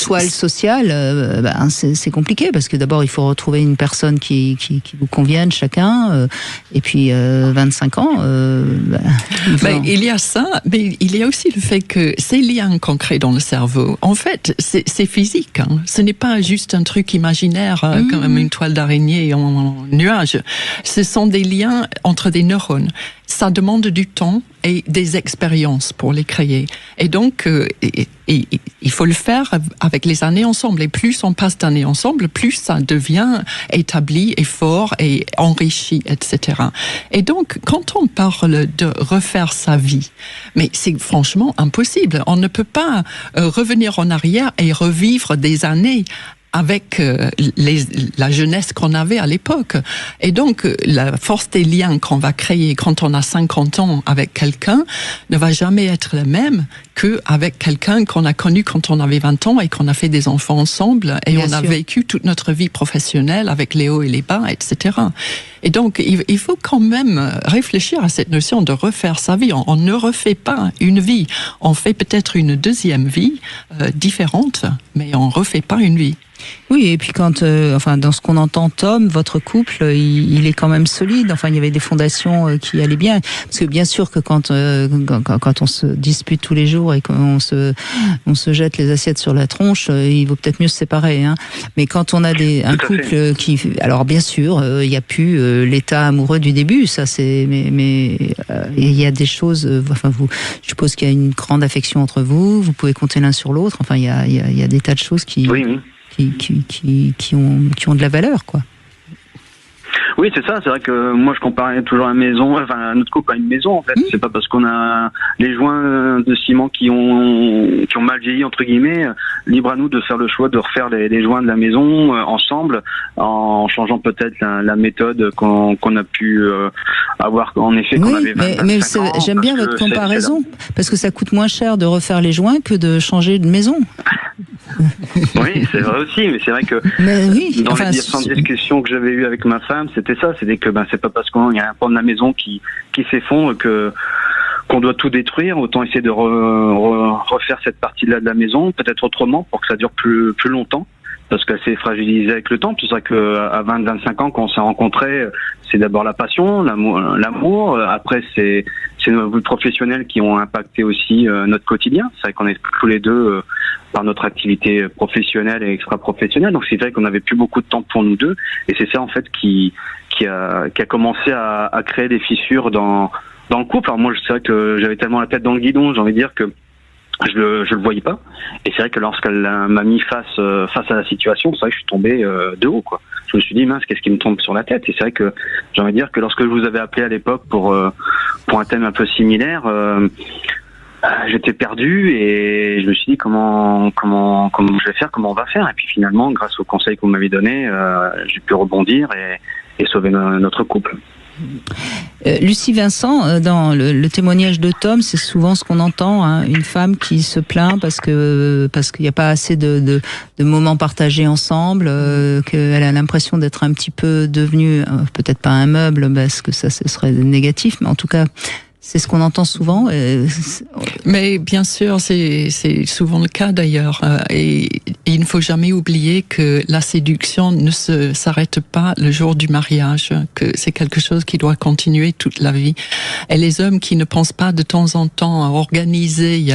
toile sociale, c'est compliqué, parce que d'abord il faut retrouver une personne qui vous convienne chacun. Et puis 25 ans. Il y a ça, mais il y a aussi le fait que ces liens qu'on crée dans le cerveau, en fait, c'est physique. Hein. Ce n'est pas juste un truc imaginaire comme une toile d'araignée en nuage. Ce sont des liens entre des neurones. Ça demande du temps et des expériences pour les créer. Et donc, il faut le faire avec les années ensemble. Et plus on passe d'années ensemble, plus ça devient établi et fort et enrichi, etc. Et donc, quand on parle de refaire sa vie, mais c'est franchement impossible. On ne peut pas revenir en arrière et revivre des années avec la jeunesse qu'on avait à l'époque. Et donc, la force des liens qu'on va créer quand on a 50 ans avec quelqu'un ne va jamais être la même qu'avec quelqu'un qu'on a connu quand on avait 20 ans et qu'on a fait des enfants ensemble et on a vécu toute notre vie professionnelle avec les hauts et les bas, etc. Et donc, il faut quand même réfléchir à cette notion de refaire sa vie. On ne refait pas une vie. On fait peut-être une deuxième vie différente, mais on ne refait pas une vie. Oui, et puis dans ce qu'on entend, Tom, votre couple, il est quand même solide. Enfin, il y avait des fondations qui allaient bien. Parce que bien sûr que quand on se dispute tous les jours et qu'on se jette les assiettes sur la tronche, il vaut peut-être mieux se séparer, hein. Mais quand on a un couple qui, alors bien sûr, il n'y a plus l'état amoureux du début. Ça, mais il y a des choses. Je suppose qu'il y a une grande affection entre vous. Vous pouvez compter l'un sur l'autre. Enfin, il y a des tas de choses qui. Oui. Qui ont de la valeur, quoi. Oui, c'est ça. C'est vrai que moi, je comparais toujours notre couple à une maison, en fait. C'est pas parce qu'on a les joints de ciment qui ont mal vieilli, entre guillemets, libre à nous de faire le choix de refaire les joints de la maison ensemble, en changeant peut-être la méthode qu'on a pu avoir, en effet, qu'on avait 25 ans. J'aime bien votre comparaison, parce que ça coûte moins cher de refaire les joints que de changer de maison. Oui, c'est vrai aussi, mais c'est vrai que dans les différentes discussions que j'avais eues avec ma femme, c'était ça, c'était que c'est pas parce qu'il y a un pan de la maison qui s'effondre qu'on doit tout détruire. Autant essayer de refaire cette partie-là de la maison, peut-être autrement, pour que ça dure plus longtemps, parce qu'elle s'est fragilisée avec le temps. C'est vrai qu'à 20-25 ans, quand on s'est rencontrés, c'est d'abord la passion, l'amour. Après, c'est nos vies professionnelles qui ont impacté aussi notre quotidien. C'est vrai qu'on est tous les deux par notre activité professionnelle et extra-professionnelle. Donc c'est vrai qu'on n'avait plus beaucoup de temps pour nous deux. Et c'est ça, en fait, qui a commencé à créer des fissures dans le couple. Alors moi, c'est vrai que j'avais tellement la tête dans le guidon, j'ai envie de dire que je le voyais pas. Et c'est vrai que lorsqu'elle m'a mis face à la situation, c'est vrai que je suis tombé de haut, quoi. Je me suis dit, mince, qu'est-ce qui me tombe sur la tête? Et c'est vrai que j'ai envie de dire que lorsque je vous avais appelé à l'époque pour un thème un peu similaire, j'étais perdu et je me suis dit comment je vais faire, comment on va faire. Et puis finalement, grâce aux conseils que vous m'avez donnés, j'ai pu rebondir et sauver notre couple. Lucie Vincent, dans le témoignage de Tom, c'est souvent ce qu'on entend, hein, une femme qui se plaint parce qu'il n'y a pas assez de moments partagés ensemble, qu'elle a l'impression d'être un petit peu devenue, peut-être pas un meuble, parce que ça ce serait négatif, mais en tout cas c'est ce qu'on entend souvent. Mais bien sûr, c'est souvent le cas d'ailleurs. Et il ne faut jamais oublier que la séduction ne s'arrête pas le jour du mariage, que c'est quelque chose qui doit continuer toute la vie. Et les hommes qui ne pensent pas de temps en temps à organiser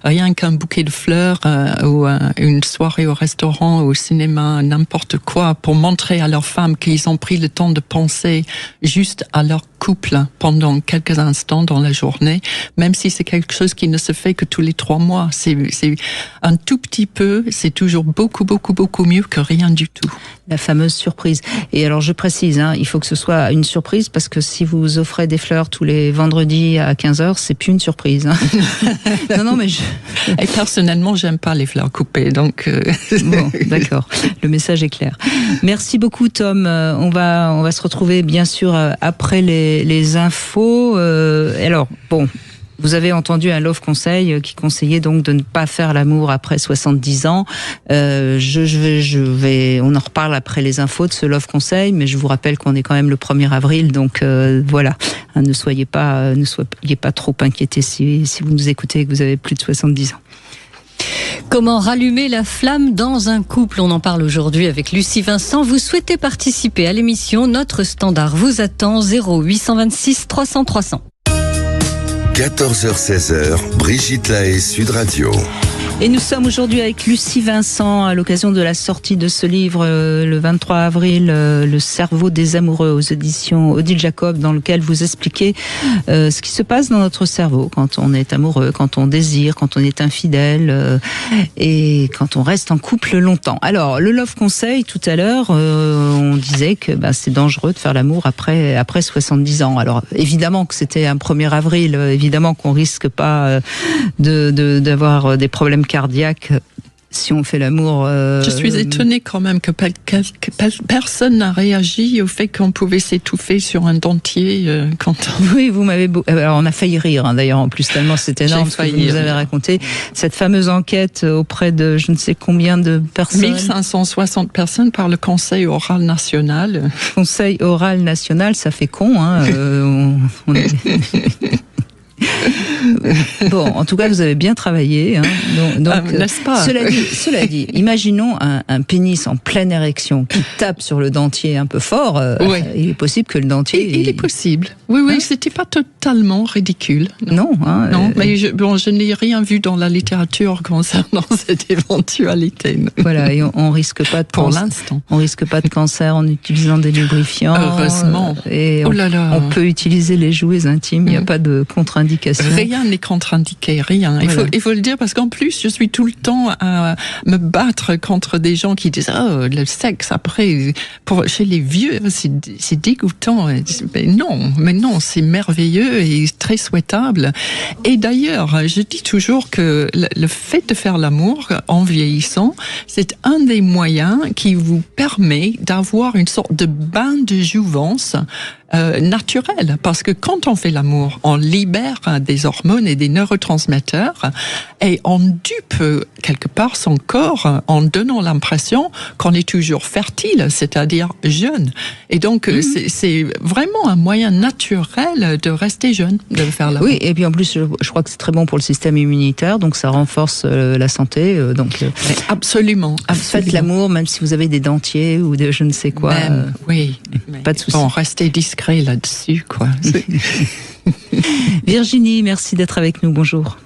rien qu'un bouquet de fleurs ou une soirée au restaurant, au cinéma, n'importe quoi, pour montrer à leurs femmes qu'ils ont pris le temps de penser juste à leur couple pendant quelques instants dans la journée, même si c'est quelque chose qui ne se fait que tous les 3 mois. C'est un tout petit peu, c'est toujours beaucoup mieux que rien du tout. La fameuse surprise. Et alors je précise, hein, il faut que ce soit une surprise, parce que si vous offrez des fleurs tous les vendredis à 15h, c'est plus une surprise. Hein. non, mais Et personnellement, j'aime pas les fleurs coupées, donc... Bon, d'accord. Le message est clair. Merci beaucoup, Tom. On va se retrouver, bien sûr, après les infos. Alors, bon... Vous avez entendu un Love Conseil qui conseillait donc de ne pas faire l'amour après 70 ans. On en reparle après les infos de ce Love Conseil, mais je vous rappelle qu'on est quand même le 1er avril, donc voilà. Ne soyez pas trop inquiétés si vous nous écoutez et que vous avez plus de 70 ans. Comment rallumer la flamme dans un couple? On en parle aujourd'hui avec Lucie Vincent. Vous souhaitez participer à l'émission? Notre standard vous attend, 0826 300 300. 14h-16h, Brigitte Lahaie, Sud Radio. Et nous sommes aujourd'hui avec Lucie Vincent à l'occasion de la sortie de ce livre le 23 avril, Le cerveau des amoureux, aux éditions Odile Jacob, dans lequel vous expliquez ce qui se passe dans notre cerveau quand on est amoureux, quand on désire, quand on est infidèle et quand on reste en couple longtemps. Alors, le Love Conseil, tout à l'heure, on disait que c'est dangereux de faire l'amour après 70 ans. Alors, évidemment que c'était un 1er avril, évidemment qu'on risque pas d'avoir des problèmes cardiaque si on fait l'amour. Je suis étonnée quand même que personne n'a réagi au fait qu'on pouvait s'étouffer sur un dentier quand on... Oui, vous m'avez... Alors, on a failli rire, hein, d'ailleurs, en plus, tellement c'est énorme ce que vous nous avez raconté. Cette fameuse enquête auprès de je ne sais combien de personnes. 1560 personnes par le Conseil oral national. Conseil oral national, ça fait con, hein. Bon, en tout cas, vous avez bien travaillé. Hein. Donc, n'est-ce pas ? Cela dit, imaginons un pénis en pleine érection qui tape sur le dentier un peu fort. Oui. Il est possible que le dentier... Il est possible. Oui, hein? C'était pas totalement ridicule. Non. Non, mais je n'ai rien vu dans la littérature concernant cette éventualité. Voilà, et on risque pas de pour l'instant. On risque pas de cancer en utilisant des lubrifiants. Heureusement. Et on peut utiliser les jouets intimes. Il n'y a pas de contre-indication. Rien n'est contre-indiqué, rien. Voilà. Il faut le dire, parce qu'en plus, je suis tout le temps à me battre contre des gens qui disent le sexe après, chez les vieux, c'est dégoûtant. Mais non, c'est merveilleux et très souhaitable. Et d'ailleurs, je dis toujours que le fait de faire l'amour en vieillissant, c'est un des moyens qui vous permet d'avoir une sorte de bain de jouvence naturel, parce que quand on fait l'amour, on libère des hormones et des neurotransmetteurs et on dupe quelque part son corps en donnant l'impression qu'on est toujours fertile, c'est-à-dire jeune. Et donc c'est vraiment un moyen naturel de rester jeune, de faire l'amour. Oui, et puis en plus, je crois que c'est très bon pour le système immunitaire, donc ça renforce la santé. Absolument. Faites l'amour, même si vous avez des dentiers ou de je ne sais quoi. Oui. Pas de souci. Bon, restez discret là-dessus, quoi. Virginie, merci d'être avec nous. Bonjour.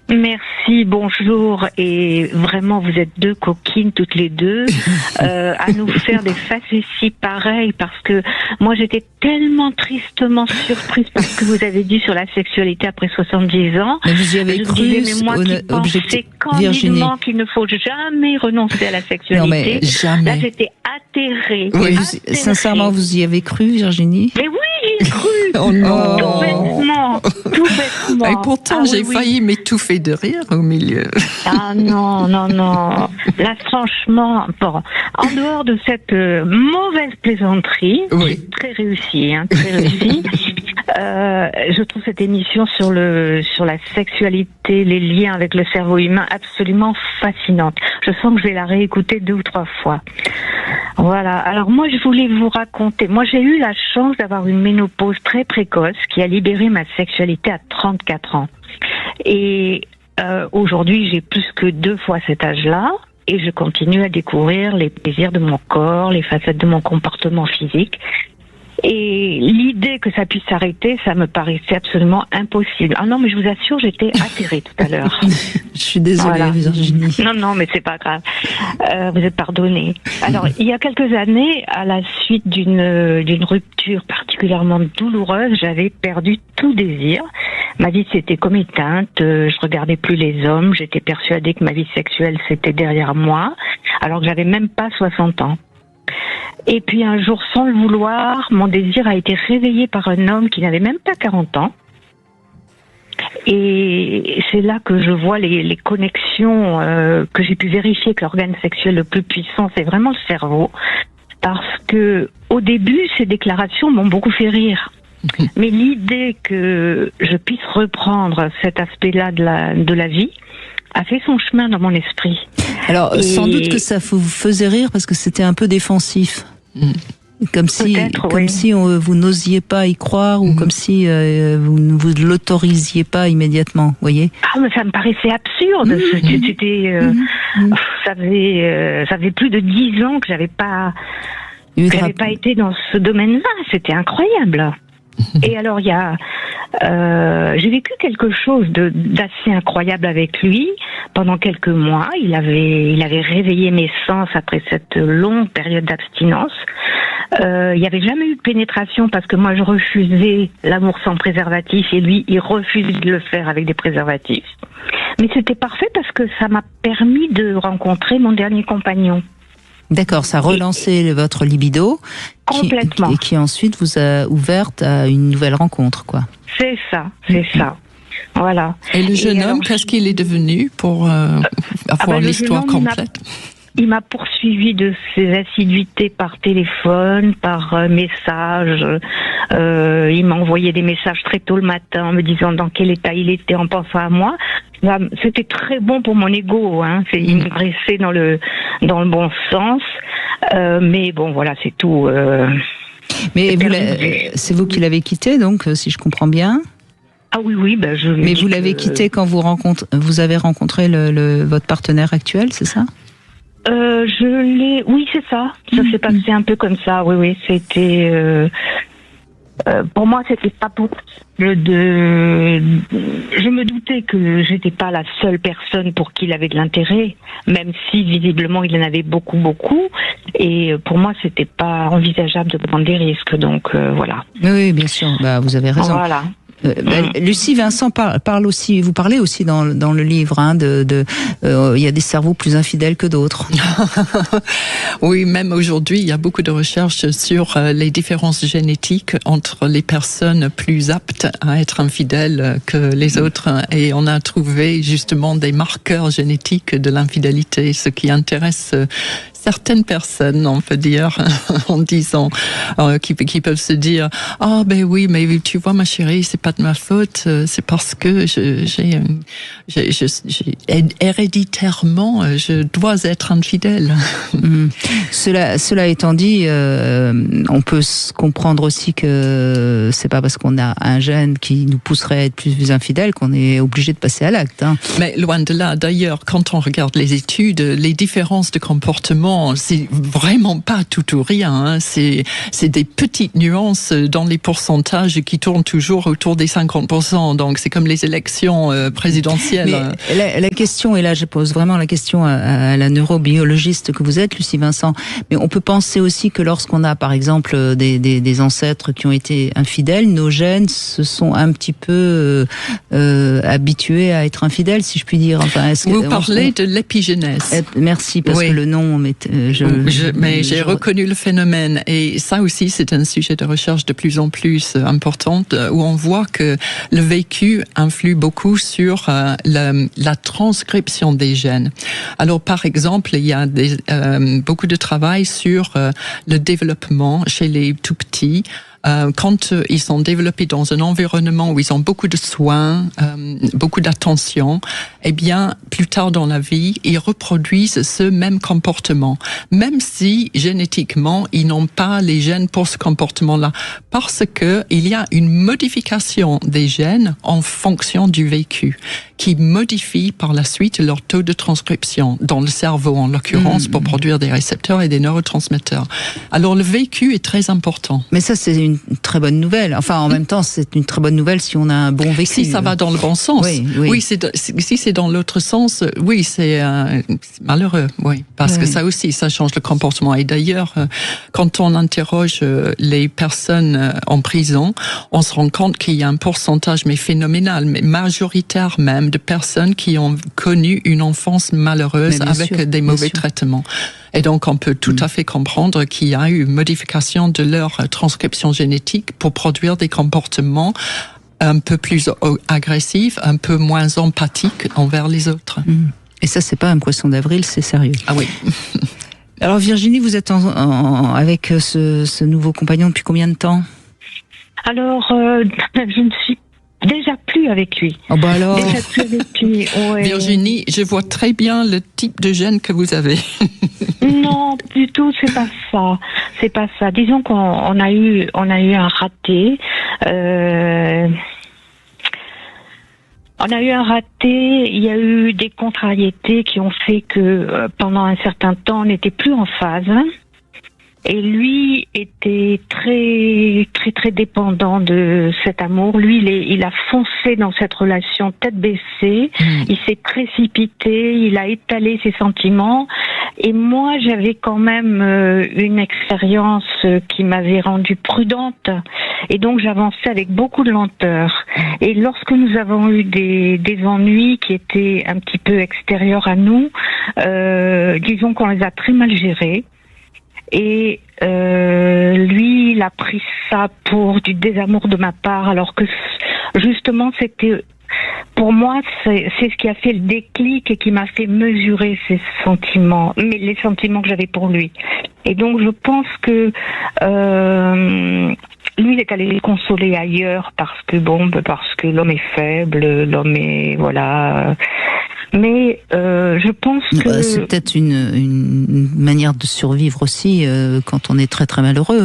Merci, bonjour, et vraiment vous êtes deux coquines toutes les deux à nous faire des facéties pareilles, parce que moi j'étais tellement tristement surprise par ce que vous avez dit sur la sexualité après 70 ans. Mais vous y avez cru, mais moi qui pensais candidement qu'il ne faut jamais renoncer à la sexualité. Non mais jamais. Là j'étais atterrée. Oui, sincèrement, vous y avez cru, Virginie? Mais oui, j'y ai cru. Oh non. Complètement. bêtement, tout bêtement. Et pourtant, j'ai failli m'étouffer de rire au milieu. Ah non. Là, franchement, bon, en dehors de cette mauvaise plaisanterie, très réussie, je trouve cette émission sur la sexualité, les liens avec le cerveau humain absolument fascinante. Je sens que je vais la réécouter 2 ou 3 fois. Voilà. Alors moi, je voulais vous raconter. Moi, j'ai eu la chance d'avoir une ménopause très précoce qui a libéré ma sexualité à 34 ans. Et aujourd'hui, j'ai plus que 2 fois cet âge-là. Et je continue à découvrir les plaisirs de mon corps, les facettes de mon comportement physique. Et l'idée que ça puisse s'arrêter, ça me paraissait absolument impossible. Ah non, mais je vous assure, j'étais atterrée tout à l'heure. Je suis désolée, Virginie. Non, mais c'est pas grave. Vous êtes pardonnée. Alors, il y a quelques années, à la suite d'une rupture particulièrement douloureuse, j'avais perdu tout désir. Ma vie s'était comme éteinte. Je regardais plus les hommes. J'étais persuadée que ma vie sexuelle, c'était derrière moi, alors que j'avais même pas 60 ans. Et puis un jour, sans le vouloir, mon désir a été réveillé par un homme qui n'avait même pas 40 ans. Et c'est là que je vois les connexions que j'ai pu vérifier que l'organe sexuel le plus puissant, c'est vraiment le cerveau. Parce que au début, ces déclarations m'ont beaucoup fait rire. Mais l'idée que je puisse reprendre cet aspect-là de la vie a fait son chemin dans mon esprit. Alors, sans doute que ça vous faisait rire parce que c'était un peu défensif. Comme si vous n'osiez pas y croire ou comme si vous ne vous l'autorisiez pas immédiatement, voyez. Ah, mais ça me paraissait absurde. C'était, ça faisait plus de 10 ans que j'avais pas été dans ce domaine-là. C'était incroyable. Et alors, j'ai vécu quelque chose d'assez incroyable avec lui pendant quelques mois. Il avait réveillé mes sens après cette longue période d'abstinence. Il n'y avait jamais eu de pénétration parce que moi je refusais l'amour sans préservatif et lui il refusait de le faire avec des préservatifs. Mais c'était parfait parce que ça m'a permis de rencontrer mon dernier compagnon. D'accord, ça relançait votre libido. Complètement. Et qui ensuite vous a ouverte à une nouvelle rencontre, quoi. C'est ça. Voilà. Et le jeune homme, qu'est-ce qu'il est devenu pour avoir l'histoire complète? Il m'a poursuivi de ses assiduités par téléphone, par message. Il m'a envoyé des messages très tôt le matin en me disant dans quel état il était en pensant à moi. C'était très bon pour mon ego, hein. Il me dressait dans le bon sens. Mais bon, voilà, c'est tout. Mais c'est vous qui l'avez quitté, donc, si je comprends bien. Ah oui, Mais vous l'avez quitté quand vous avez rencontré votre partenaire actuel, c'est ça? Oui, c'est ça. Ça s'est passé un peu comme ça. Oui, c'était. Pour moi, c'était pas pour. Je me doutais que j'étais pas la seule personne pour qui il avait de l'intérêt, même si visiblement il en avait beaucoup. Et pour moi, c'était pas envisageable de prendre des risques. Donc voilà. Oui, bien sûr. Vous avez raison. Voilà. Lucie Vincent parle aussi. Vous parlez aussi dans le livre, hein, il y a des cerveaux plus infidèles que d'autres. Oui, même aujourd'hui, il y a beaucoup de recherches sur les différences génétiques entre les personnes plus aptes à être infidèles que les autres, et on a trouvé justement des marqueurs génétiques de l'infidélité, ce qui intéresse certaines personnes, on peut dire, en disant, qui peuvent se dire, ben oui, mais tu vois, ma chérie, c'est pas de ma faute, c'est parce que héréditairement, je dois être infidèle. Cela étant dit, on peut comprendre aussi que c'est pas parce qu'on a un gène qui nous pousserait à être plus infidèle qu'on est obligé de passer à l'acte. Hein. Mais loin de là, d'ailleurs, quand on regarde les études, les différences de comportement, c'est vraiment pas tout ou rien. Hein. C'est des petites nuances dans les pourcentages qui tournent toujours autour des 50%. Donc c'est comme les élections présidentielles. Mais la question, et là je pose vraiment la question à la neurobiologiste que vous êtes, Lucie Vincent, Mais on peut penser aussi que lorsqu'on a, par exemple, des ancêtres qui ont été infidèles, nos gènes se sont un petit peu habitués à être infidèles, si je puis dire. Enfin, vous parlez de l'épigénèse. Merci, parce que le nom... Mais j'ai reconnu le phénomène. Et ça aussi, c'est un sujet de recherche de plus en plus important, où on voit que le vécu influe beaucoup sur la transcription des gènes. Alors, par exemple, il y a beaucoup de travail sur le développement chez les tout petits. Quand ils sont développés dans un environnement où ils ont beaucoup de soins, beaucoup d'attention, eh bien, plus tard dans la vie, ils reproduisent ce même comportement, même si génétiquement, ils n'ont pas les gènes pour ce comportement-là, parce que il y a une modification des gènes en fonction du vécu, qui modifie par la suite leur taux de transcription dans le cerveau, en l'occurrence, pour produire des récepteurs et des neurotransmetteurs. Alors, le vécu est très important. Mais ça, c'est une très bonne nouvelle. Enfin, en même temps, c'est une très bonne nouvelle si on a un bon vécu. Si ça va dans le bon sens. Oui, si c'est dans l'autre sens, oui, c'est malheureux. Oui, parce que ça aussi, ça change le comportement. Et d'ailleurs, quand on interroge les personnes en prison, on se rend compte qu'il y a un pourcentage, mais phénoménal, mais majoritaire même, de personnes qui ont connu une enfance malheureuse avec des mauvais traitements. Et donc, on peut tout à fait comprendre qu'il y a eu une modification de leur transcription génétique pour produire des comportements un peu plus agressifs, un peu moins empathiques envers les autres. Et ça, c'est pas un poisson d'avril, c'est sérieux. Ah oui. Alors, Virginie, vous êtes avec ce nouveau compagnon depuis combien de temps? Alors, je ne suis déjà plus avec lui. Oh bah alors. Déjà plus avec lui. Ouais. Virginie, je vois très bien le type de gène que vous avez. Non, du tout, c'est pas ça. C'est pas ça. Disons qu'on a eu un raté. On a eu un raté, il y a eu des contrariétés qui ont fait que pendant un certain temps, on n'était plus en phase. Et lui était très, très, très dépendant de cet amour. Lui, il a foncé dans cette relation tête baissée. Il s'est précipité, il a étalé ses sentiments. Et moi, j'avais quand même une expérience qui m'avait rendue prudente. Et donc, j'avançais avec beaucoup de lenteur. Et lorsque nous avons eu des ennuis qui étaient un petit peu extérieurs à nous, disons qu'on les a très mal gérés. Et lui, il a pris ça pour du désamour de ma part, alors que justement, c'était, pour moi, c'est ce qui a fait le déclic et qui m'a fait mesurer ses sentiments, mais les sentiments que j'avais pour lui. Et donc, je pense que lui, il est allé les consoler ailleurs parce que l'homme est faible, l'homme est voilà. Mais je pense que c'est peut-être une manière de survivre aussi quand on est très très malheureux.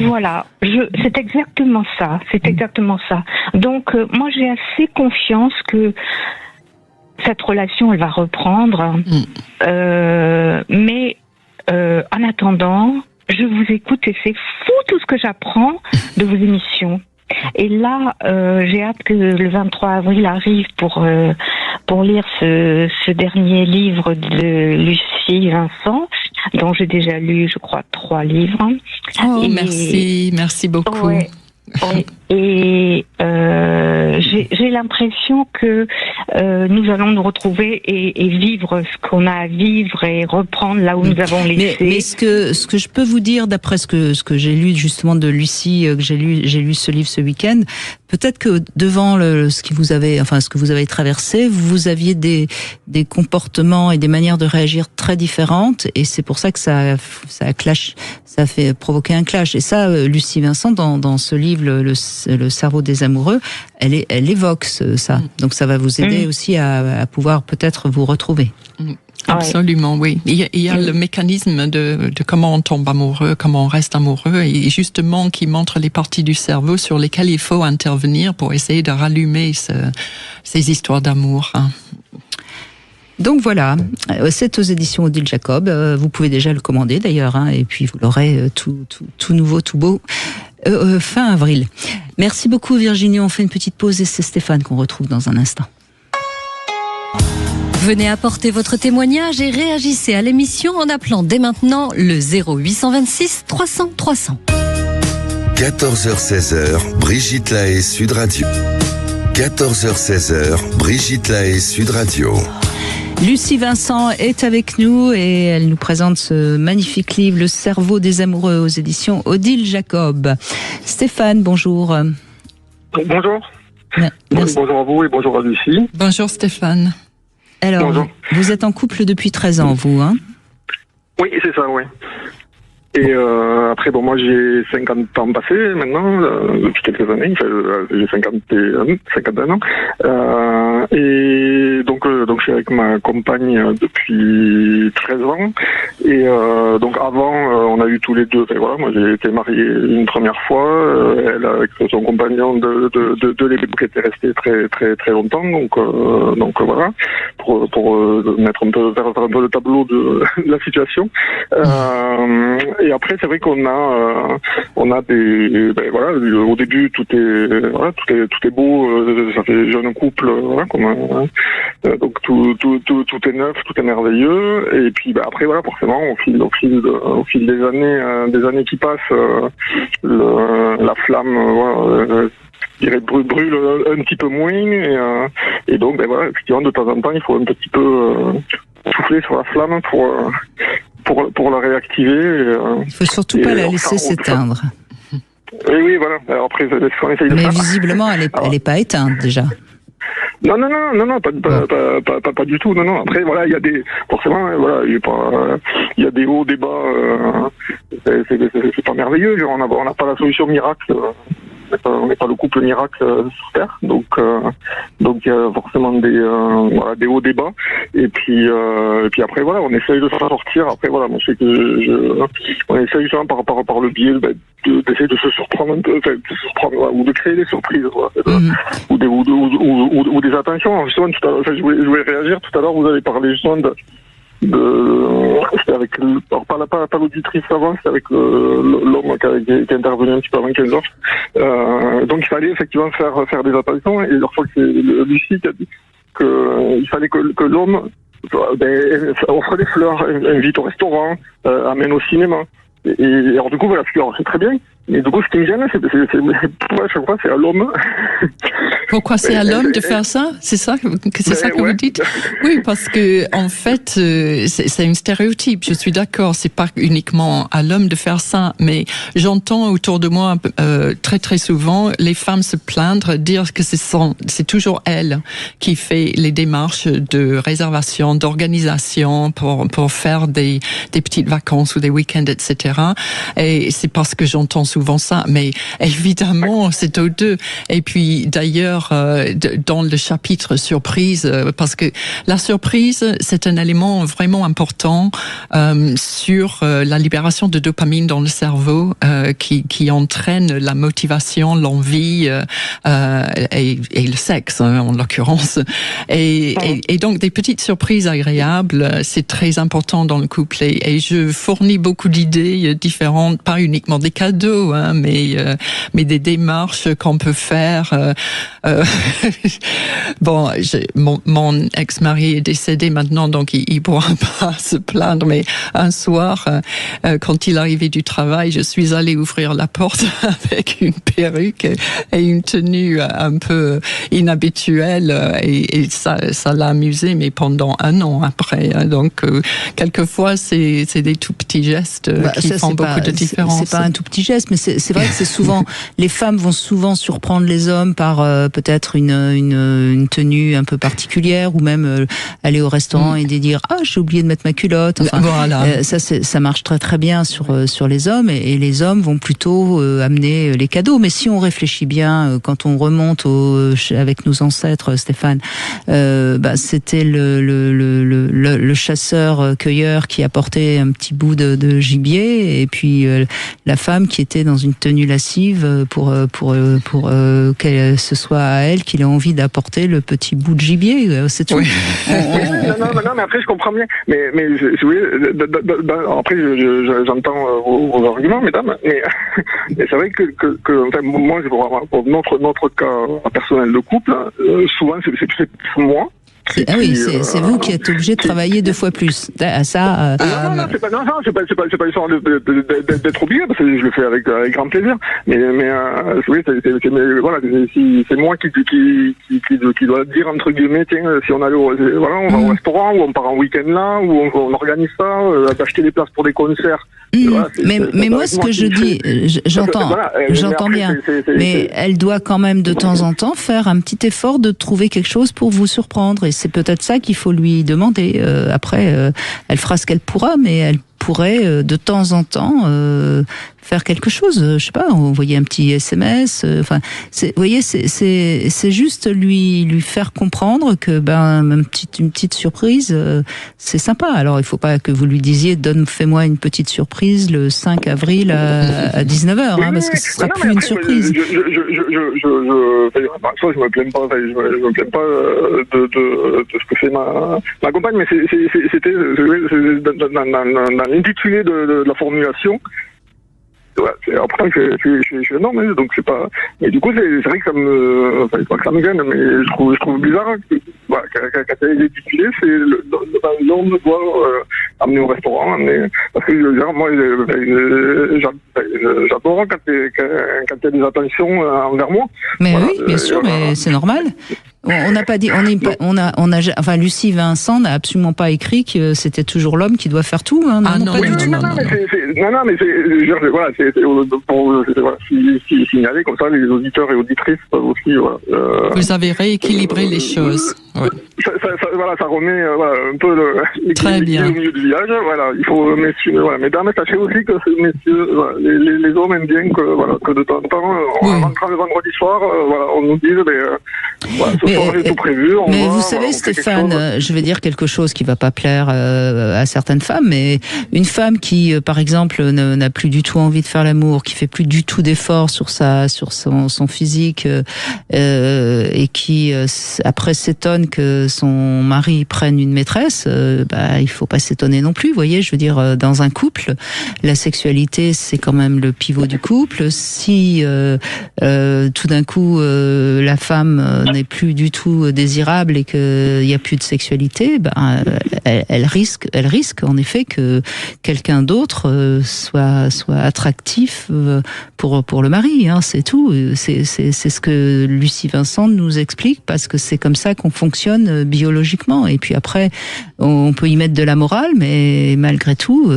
Voilà, c'est exactement ça. C'est exactement ça. Donc moi j'ai assez confiance que cette relation elle va reprendre. Mais en attendant, je vous écoute et c'est fou tout ce que j'apprends de vos émissions. Et là, j'ai hâte que le 23 avril arrive pour lire ce dernier livre de Lucie Vincent, dont j'ai déjà lu, je crois, 3 livres. Oh, merci beaucoup. Ouais. Et j'ai l'impression que nous allons nous retrouver et vivre ce qu'on a à vivre et reprendre là où nous avons laissé. Mais ce que je peux vous dire d'après ce que j'ai lu justement de Lucie, que j'ai lu ce livre ce week-end, peut-être que devant ce que vous avez traversé, vous aviez des comportements et des manières de réagir très différentes, et c'est pour ça que ça clash, ça fait provoquer un clash. Et ça, Lucie Vincent dans ce livre, le cerveau des amoureux, elle évoque ça. Donc ça va vous aider aussi à pouvoir peut-être vous retrouver. Absolument, oui. Il y a le mécanisme de comment on tombe amoureux, comment on reste amoureux, et justement qui montre les parties du cerveau sur lesquelles il faut intervenir pour essayer de rallumer ces histoires d'amour. Donc voilà, c'est aux éditions Odile Jacob. Vous pouvez déjà le commander d'ailleurs, et puis vous l'aurez tout nouveau, tout beau, fin avril. Merci beaucoup Virginie, on fait une petite pause et c'est Stéphane qu'on retrouve dans un instant. Venez apporter votre témoignage et réagissez à l'émission en appelant dès maintenant le 0826 300 300. 14h-16h, Brigitte Lahaie, Sud Radio. 14h-16h, Brigitte Lahaie, Sud Radio. Lucie Vincent est avec nous et elle nous présente ce magnifique livre, Le cerveau des amoureux, aux éditions Odile Jacob. Stéphane, bonjour. Bonjour. Merci. Bonjour à vous et bonjour à Lucie. Bonjour Stéphane. Alors, bonjour. Vous êtes en couple depuis 13 ans, vous, hein? Oui, c'est ça, oui. Et après, bon, moi j'ai 50 ans passés maintenant, depuis quelques années, j'ai 51 ans. Et donc je suis avec ma compagne depuis 13 ans. Et donc avant, on a eu tous les deux, voilà, moi j'ai été marié une première fois, elle avec son compagnon de l'époque était resté très longtemps, donc voilà, pour mettre un peu, faire un peu le tableau de la situation. Et après, c'est vrai qu'on a des, voilà, au début tout est beau, ça fait jeune couple, voilà, donc tout est neuf, tout est merveilleux. Et puis après, voilà, forcément, au fil des années qui passent, la flamme, voilà, je dirais brûle un petit peu moins, et donc voilà, effectivement, de temps en temps, il faut un petit peu souffler sur la flamme pour la réactiver. Il ne faut surtout pas la laisser s'éteindre. Oui, voilà. Alors après, c'est ce qu'on essaye de faire. Mais visiblement, elle est pas éteinte déjà. Non, pas du tout. Non. Après, voilà, il y a forcément, voilà, il y a des hauts, des bas. C'est pas merveilleux. On n'a pas la solution miracle. On n'est pas le couple miracle sur Terre, donc il y a forcément des hauts, des bas, et puis après voilà, on essaye de s'en sortir. Après voilà, moi je sais que on essaye justement par le biais d'essayer de se surprendre un peu, voilà, ou de créer des surprises, voilà, ou des attentions. Alors, justement, tout à l'heure, je voulais réagir. Tout à l'heure, vous avez parlé justement c'était avec alors pas l'auditrice avant, c'était avec l'homme qui est intervenu un petit peu avant 15 heures. Donc il fallait effectivement faire des attentions, et je crois que c'est Lucie qui a dit qu'il fallait que l'homme offre des fleurs, invite au restaurant, amène au cinéma. Et alors du coup voilà, c'est très bien. Mais du coup, ce qui me gêne, c'est pourquoi à chaque fois c'est à l'homme. Pourquoi c'est à l'homme de faire ça? C'est ça que vous dites? Oui, parce que en fait, c'est un stéréotype. Je suis d'accord. C'est pas uniquement à l'homme de faire ça, mais j'entends autour de moi très souvent les femmes se plaindre, dire que c'est toujours elle qui fait les démarches de réservation, d'organisation pour faire des petites vacances ou des week-ends, etc. Et c'est parce que j'entends souvent ça, mais évidemment c'est aux deux. Et puis d'ailleurs dans le chapitre surprise, parce que la surprise c'est un élément vraiment important sur la libération de dopamine dans le cerveau qui entraîne la motivation, l'envie et le sexe en l'occurrence. Et donc des petites surprises agréables, c'est très important dans le couple, et je fournis beaucoup d'idées différentes, pas uniquement des cadeaux, mais des démarches qu'on peut faire. Bon, mon ex-mari est décédé maintenant, donc il pourra pas se plaindre, mais un soir, quand il arrivait du travail, je suis allée ouvrir la porte avec une perruque et une tenue un peu inhabituelle, et ça l'a amusé, mais pendant un an après. Donc, quelquefois, c'est des tout petits gestes qui font beaucoup de différence. C'est pas un tout petit geste, mais c'est vrai que c'est souvent, les femmes vont souvent surprendre les hommes par peut-être une tenue un peu particulière, ou même aller au restaurant et dire j'ai oublié de mettre ma culotte. Enfin, voilà. Ça marche très bien sur les hommes, et les hommes vont plutôt amener les cadeaux. Mais si on réfléchit bien, quand on remonte avec nos ancêtres, Stéphane, c'était le chasseur-cueilleur qui apportait un petit bout de gibier, et puis la femme qui était dans une tenue lascive pour que ce soit à elle qu'il ait envie d'apporter le petit bout de gibier, c'est tout. Oui. Non, mais après je comprends bien. Mais après j'entends vos arguments, mesdames. Mais c'est vrai que enfin, moi, pour notre cas personnel de couple, souvent c'est moi Ah oui, c'est vous qui êtes obligé de travailler 2 fois plus. Non, c'est pas histoire d'être obligé, parce que je le fais avec grand plaisir. Mais oui, c'est moi qui dois dire, entre guillemets, tiens, si on allait on va au restaurant, ou on part en week-end là, ou on organise ça, d'acheter des places pour des concerts. Mais moi, ce que je dis, j'entends bien. Mais elle doit quand même de temps en temps faire un petit effort de trouver quelque chose pour vous surprendre. Et c'est peut-être ça qu'il faut lui demander. Après, elle fera ce qu'elle pourra, mais elle pourrait de temps en temps faire quelque chose. Je sais pas, envoyer un petit SMS. Vous voyez, c'est juste lui faire comprendre que une petite surprise, c'est sympa. Alors il faut pas que vous lui disiez fais-moi une petite surprise le 5 avril à 19h, parce que ce sera plus une surprise. Je me plains pas, de ce que fait ma compagne, mais c'était dans l'intitulé de la formulation. Ouais, après, je suis énorme, donc c'est pas. Mais du coup, c'est vrai que ça me. Enfin, pas que ça me gêne, mais je trouve bizarre que, quand elle est intitulée, c'est l'homme doit amener au restaurant, parce que moi, j'adore quand il y a des attentions envers moi. Mais voilà, oui, bien sûr, mais c'est normal. On n'a pas dit, enfin, Lucie Vincent n'a absolument pas écrit que c'était toujours l'homme qui doit faire tout. Hein, non, pas du tout. Non, mais c'est pour signaler comme ça, les auditeurs et auditrices peuvent aussi. Vous avez rééquilibré les choses. Oui. Ça remet un peu l'équilibre au milieu du village. Voilà, il faut mesdames, sachez aussi que messieurs, les hommes aiment bien que de temps en temps, en rentrant le vendredi soir, on nous dise ce soir j'ai tout prévu. Mais vous savez, Stéphane, je vais dire quelque chose qui va pas plaire à certaines femmes, mais une femme qui, par exemple, n'a plus du tout envie de faire l'amour, qui fait plus du tout d'efforts sur son physique, et qui après s'étonne que son mari prenne une maîtresse, il faut pas s'étonner non plus. Vous voyez, je veux dire, dans un couple, la sexualité c'est quand même le pivot du couple. Si tout d'un coup la femme n'est plus du tout désirable et qu'il n'y a plus de sexualité, elle risque en effet que quelqu'un d'autre soit attractif pour le mari. C'est tout. C'est ce que Lucie Vincent nous explique, parce que c'est comme ça qu'on fonctionne biologiquement. Et puis après, on peut y mettre de la morale, mais malgré tout,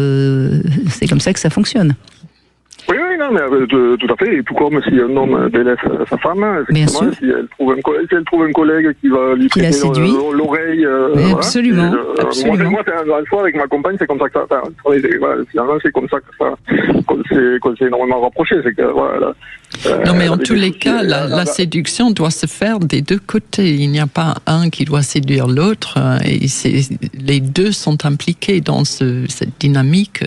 c'est comme ça que ça fonctionne. Oui, non, mais tout à fait. Et tout comme si un homme délaisse sa femme, effectivement, si elle trouve un collègue qui va lui prêter l'oreille. Absolument. Moi, une fois avec ma compagne, c'est comme ça que ça. Finalement, c'est comme ça qu'on s'est énormément rapproché. C'est que non, mais en tous les cas, la séduction doit se faire des deux côtés. Il n'y a pas un qui doit séduire l'autre, et les deux sont impliqués dans cette dynamique.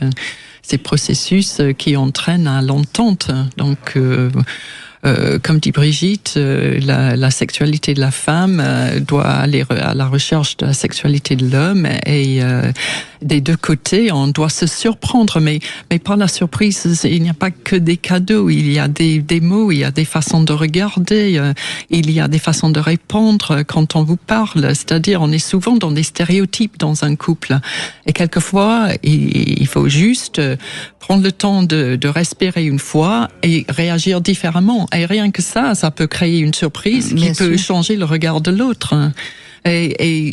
Ces processus qui entraînent à l'entente. Donc, comme dit Brigitte, la sexualité de la femme doit aller à la recherche de la sexualité de l'homme, et des deux côtés, on doit se surprendre, mais par la surprise, il n'y a pas que des cadeaux, il y a des mots, il y a des façons de regarder, il y a des façons de répondre quand on vous parle, c'est-à-dire on est souvent dans des stéréotypes dans un couple, et quelquefois, il faut juste prendre le temps de respirer une fois et réagir différemment, et rien que ça peut créer une surprise qui peut changer le regard de l'autre. Et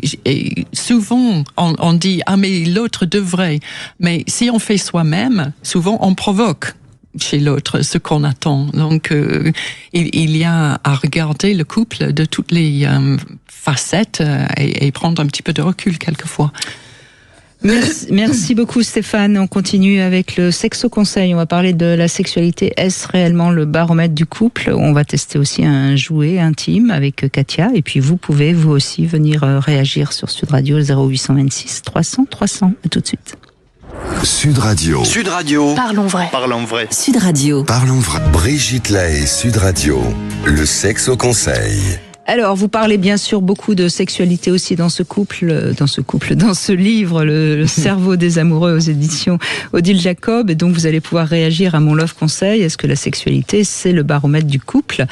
souvent, on dit « Ah, mais l'autre devrait ». Mais si on fait soi-même, souvent on provoque chez l'autre ce qu'on attend. Donc, il y a à regarder le couple de toutes les facettes et prendre un petit peu de recul quelquefois. Merci beaucoup Stéphane. On continue avec le sexo conseil. On va parler de la sexualité. Est-ce réellement le baromètre du couple? On va tester aussi un jouet intime avec Katia. Et puis vous pouvez vous aussi venir réagir sur Sud Radio 0826 300 300. À tout de suite. Sud Radio. Sud Radio. Parlons vrai. Parlons vrai. Sud Radio. Parlons vrai. Brigitte Lahaie, Sud Radio. Le sexo conseil. Alors, vous parlez bien sûr beaucoup de sexualité aussi dans ce livre, le cerveau des amoureux aux éditions Odile Jacob. Et donc, vous allez pouvoir réagir à mon love conseil. Est-ce que la sexualité, c'est le baromètre du couple?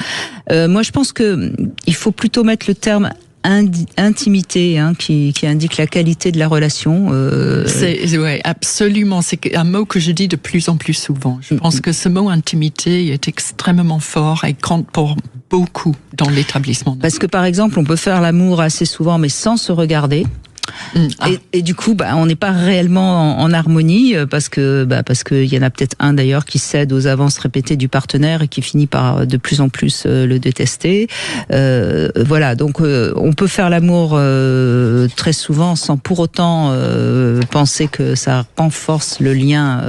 Moi, je pense que il faut plutôt mettre le terme intimité qui indique la qualité de la relation. Ouais, absolument. C'est un mot que je dis de plus en plus souvent. Je pense que ce mot intimité est extrêmement fort et compte pour beaucoup dans l'établissement. Parce que par exemple, on peut faire l'amour assez souvent, mais sans se regarder. Et du coup, on n'est pas réellement en harmonie parce que il y en a peut-être un d'ailleurs qui cède aux avances répétées du partenaire et qui finit par de plus en plus le détester. Voilà, donc on peut faire l'amour très souvent sans pour autant penser que ça renforce le lien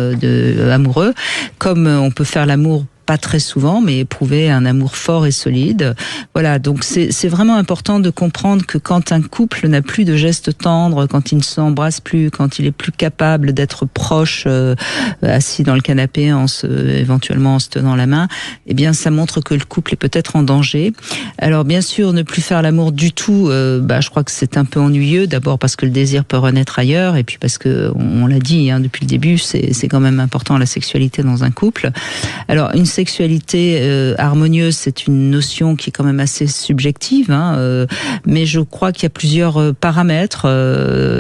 amoureux, comme on peut faire l'amour pas très souvent, mais éprouver un amour fort et solide. Voilà, donc c'est vraiment important de comprendre que quand un couple n'a plus de gestes tendres, quand il ne s'embrasse plus, quand il est plus capable d'être proche, assis dans le canapé, éventuellement en se tenant la main, eh bien, ça montre que le couple est peut-être en danger. Alors, bien sûr, ne plus faire l'amour du tout, je crois que c'est un peu ennuyeux. D'abord parce que le désir peut renaître ailleurs, et puis parce que, on l'a dit depuis le début, c'est quand même important la sexualité dans un couple. Alors, une sexualité harmonieuse, c'est une notion qui est quand même assez subjective, mais je crois qu'il y a plusieurs paramètres,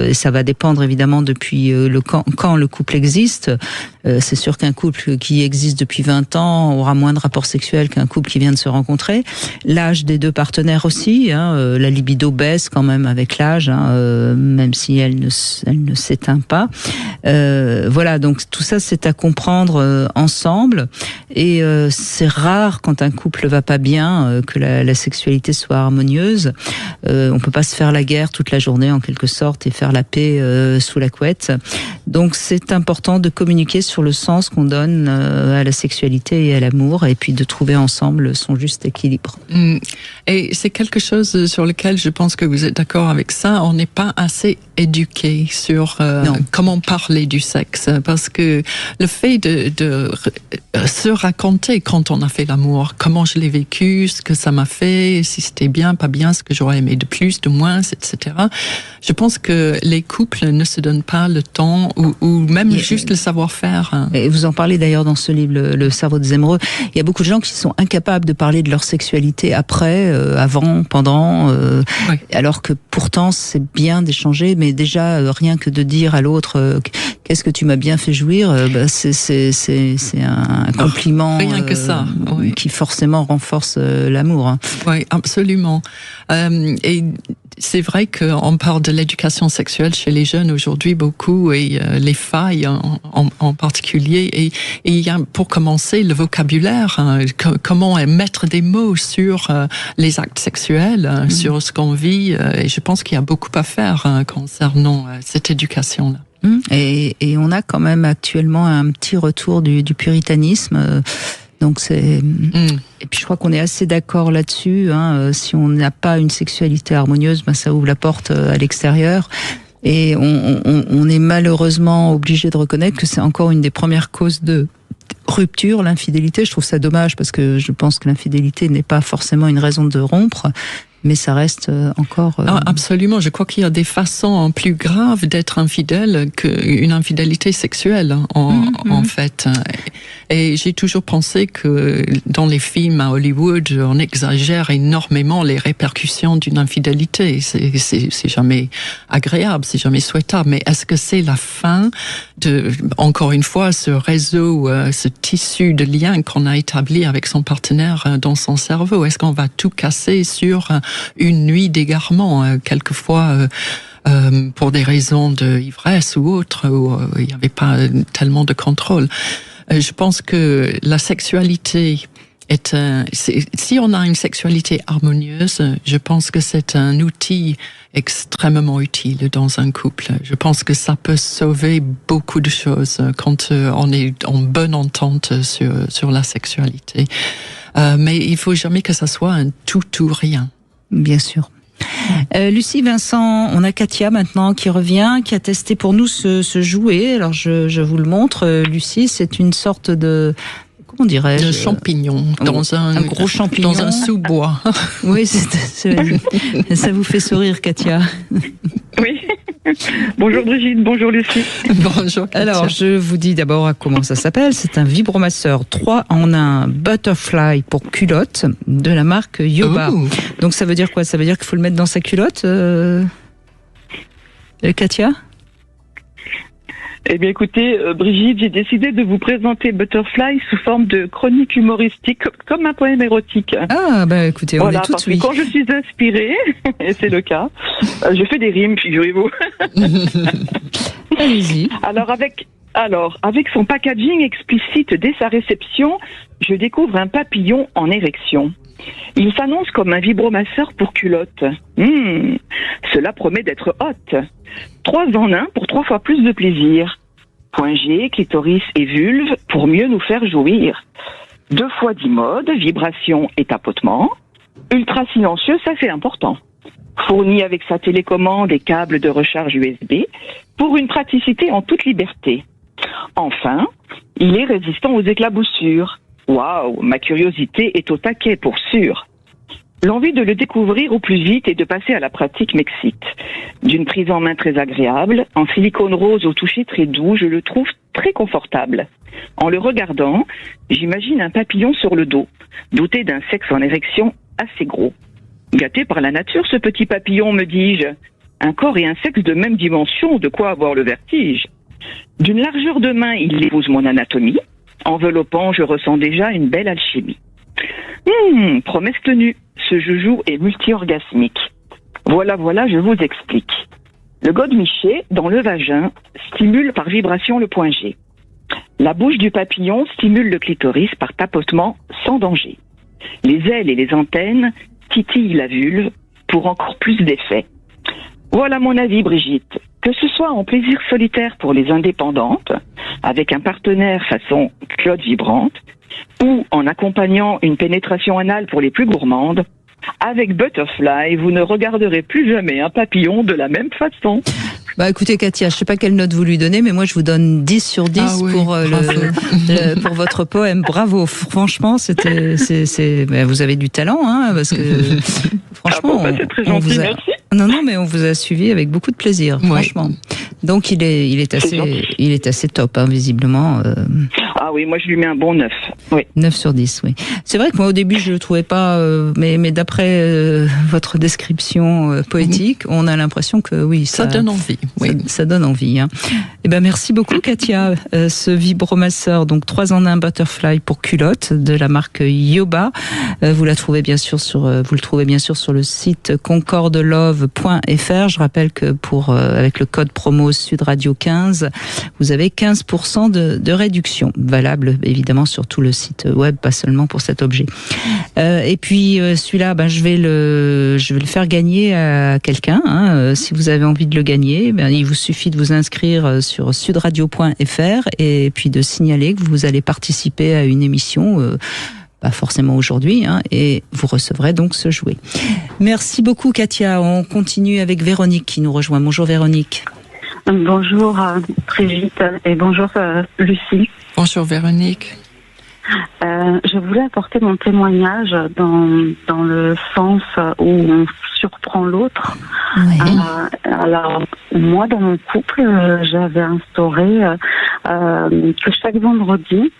et ça va dépendre évidemment depuis quand le couple existe. C'est sûr qu'un couple qui existe depuis 20 ans aura moins de rapports sexuels qu'un couple qui vient de se rencontrer. L'âge des deux partenaires aussi, la libido baisse quand même avec l'âge, même si elle ne s'éteint pas. Voilà, donc tout ça c'est à comprendre ensemble. Et c'est rare quand un couple va pas bien que la sexualité soit harmonieuse. On peut pas se faire la guerre toute la journée en quelque sorte et faire la paix sous la couette. Donc c'est important de communiquer sur le sens qu'on donne à la sexualité et à l'amour, et puis de trouver ensemble son juste équilibre. Et c'est quelque chose sur lequel je pense que vous êtes d'accord avec ça. On n'est pas assez éduqué sur comment parler du sexe, parce que le fait de se raconter quand on a fait l'amour, comment je l'ai vécu, ce que ça m'a fait, si c'était bien, pas bien, ce que j'aurais aimé de plus, de moins, etc. Je pense que les couples ne se donnent pas le temps ou même juste le savoir-faire. Et vous en parlez d'ailleurs dans ce livre, Le cerveau des amoureux. Il y a beaucoup de gens qui sont incapables de parler de leur sexualité après, avant, pendant, Oui. Alors que pourtant c'est bien d'échanger, mais déjà rien que de dire à l'autre qu'est-ce que tu m'as bien fait jouir, c'est un compliment rien que ça, oui. Qui forcément renforce l'amour. Oui, absolument. Et c'est vrai qu'on parle de l'éducation sexuelle chez les jeunes aujourd'hui beaucoup, et les failles en particulier. Et il y a, pour commencer, le vocabulaire. Comment mettre des mots sur les actes sexuels, sur ce qu'on vit. Et je pense qu'il y a beaucoup à faire concernant cette éducation-là. Et on a quand même actuellement un petit retour du puritanisme. Donc et puis je crois qu'on est assez d'accord là-dessus. Si on n'a pas une sexualité harmonieuse, ça ouvre la porte à l'extérieur. Et on est malheureusement obligé de reconnaître que c'est encore une des premières causes de rupture, l'infidélité. Je trouve ça dommage parce que je pense que l'infidélité n'est pas forcément une raison de rompre. Mais ça reste encore... Absolument, je crois qu'il y a des façons plus graves d'être infidèle qu'une infidélité sexuelle, en fait. Et j'ai toujours pensé que dans les films à Hollywood, on exagère énormément les répercussions d'une infidélité. C'est jamais agréable, c'est jamais souhaitable. Mais est-ce que c'est la fin de, encore une fois, ce réseau, ce tissu de liens qu'on a établi avec son partenaire dans son cerveau? Est-ce qu'on va tout casser sur une nuit d'égarement, quelquefois pour des raisons de ivresse ou autre, où il n'y avait pas tellement de contrôle? Je pense que la sexualité si on a une sexualité harmonieuse, je pense que c'est un outil extrêmement utile dans un couple. Je pense que ça peut sauver beaucoup de choses quand on est en bonne entente sur la sexualité. Mais il faut jamais que ça soit un tout ou rien. Bien sûr. Lucie, Vincent, on a Katia maintenant qui revient, qui a testé pour nous ce jouet. Alors je vous le montre. Lucie, c'est une sorte de... Comment dirais-je ? De champignon, dans un gros champignon. Dans un sous-bois. Oui, ça vous fait sourire, Katia. Oui. Bonjour Brigitte, bonjour Lucie. Bonjour. Alors, je vous dis d'abord comment ça s'appelle. C'est un vibromasseur 3 en 1 Butterfly pour culotte de la marque Yoba. Oh. Donc ça veut dire quoi? Ça veut dire qu'il faut le mettre dans sa culotte, Katia? Eh bien écoutez, Brigitte, j'ai décidé de vous présenter Butterfly sous forme de chronique humoristique, comme un poème érotique. Ah, bah écoutez, on est tout parce oui. que quand je suis inspirée, et c'est le cas, je fais des rimes, figurez-vous. Allez-y. Alors, avec son packaging explicite dès sa réception, je découvre un papillon en érection. Il s'annonce comme un vibromasseur pour culotte. Cela promet d'être hot. 3 en 1 pour 3 fois plus de plaisir. Point G, clitoris et vulve pour mieux nous faire jouir. 2 fois 10 modes, vibration et tapotement. Ultra silencieux, ça c'est important. Fourni avec sa télécommande et câble de recharge USB pour une praticité en toute liberté. Enfin, il est résistant aux éclaboussures. Waouh, ma curiosité est au taquet pour sûr. L'envie de le découvrir au plus vite et de passer à la pratique m'excite. D'une prise en main très agréable, en silicone rose au toucher très doux, je le trouve très confortable. En le regardant, j'imagine un papillon sur le dos, doté d'un sexe en érection assez gros. Gâté par la nature, ce petit papillon, me dis-je. Un corps et un sexe de même dimension, de quoi avoir le vertige. D'une largeur de main, il épouse mon anatomie. Enveloppant, je ressens déjà une belle alchimie. Promesse tenue, ce joujou est multi-orgasmique. Voilà, je vous explique. Le godemiché, dans le vagin, stimule par vibration le point G. La bouche du papillon stimule le clitoris par tapotement sans danger. Les ailes et les antennes titillent la vulve pour encore plus d'effet. Voilà mon avis, Brigitte. Que ce soit en plaisir solitaire pour les indépendantes, avec un partenaire façon culotte vibrante, ou en accompagnant une pénétration anale pour les plus gourmandes, avec Butterfly, vous ne regarderez plus jamais un papillon de la même façon. Bah écoutez Katia, je sais pas quelle note vous lui donnez, mais moi je vous donne 10 sur 10 pour pour votre poème. Bravo, franchement, vous avez du talent, hein, parce que franchement, c'est très gentil, merci. Non, mais on vous a suivi avec beaucoup de plaisir, franchement. Donc il est assez top, hein, visiblement. Ah oui, moi je lui mets un bon 9. Oui. 9 sur 10, oui. C'est vrai que moi au début je le trouvais pas, mais d'après votre description poétique, on a l'impression que oui, ça donne envie. Oui. Ça donne envie. Hein. Eh ben merci beaucoup Katia. Ce vibromasseur, donc 3 en 1 Butterfly pour culotte de la marque Yoba. Vous le trouvez bien sûr sur le site concordelove.fr. Je rappelle que avec le code promo Sud Radio 15, vous avez 15% de réduction, valable évidemment sur tout le site web, pas seulement pour cet objet. Et puis celui-là, je vais le faire gagner à quelqu'un. Hein. Si vous avez envie de le gagner, il vous suffit de vous inscrire sur sudradio.fr et puis de signaler que vous allez participer à une émission. Pas forcément aujourd'hui, hein, et vous recevrez donc ce jouet. Merci beaucoup Katia. On continue avec Véronique qui nous rejoint. Bonjour Véronique. Bonjour Brigitte et bonjour Lucie. Bonjour Véronique. Je voulais apporter mon témoignage dans le sens où on surprend l'autre. Oui. Alors moi dans mon couple, j'avais instauré que chaque vendredi,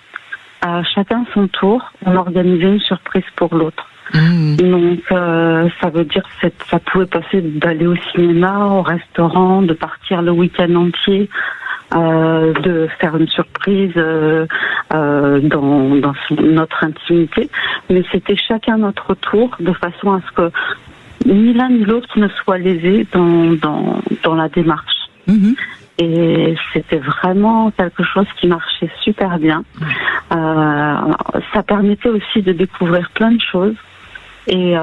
à chacun son tour, on organisait une surprise pour l'autre. Donc ça veut dire que ça pouvait passer d'aller au cinéma, au restaurant, de partir le week-end entier, de faire une surprise dans notre intimité. Mais c'était chacun notre tour, de façon à ce que ni l'un ni l'autre ne soit lésé dans la démarche. Et c'était vraiment quelque chose qui marchait super bien. Ça permettait aussi de découvrir plein de choses. Et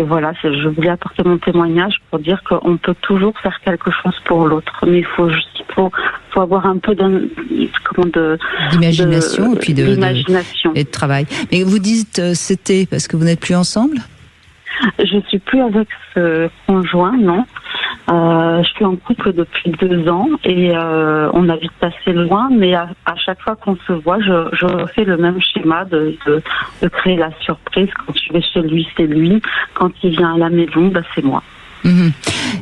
voilà, je voulais apporter mon témoignage pour dire qu'on peut toujours faire quelque chose pour l'autre, mais il faut avoir un peu d'imagination et puis d'imagination et de travail. Mais vous dites c'était parce que vous n'êtes plus ensemble ? Je suis plus avec ce conjoint, non. Je suis en couple depuis 2 ans et on habite assez loin, mais à chaque fois qu'on se voit, je fais le même schéma de créer la surprise. Quand je vais chez lui, c'est lui. Quand il vient à la maison, c'est moi.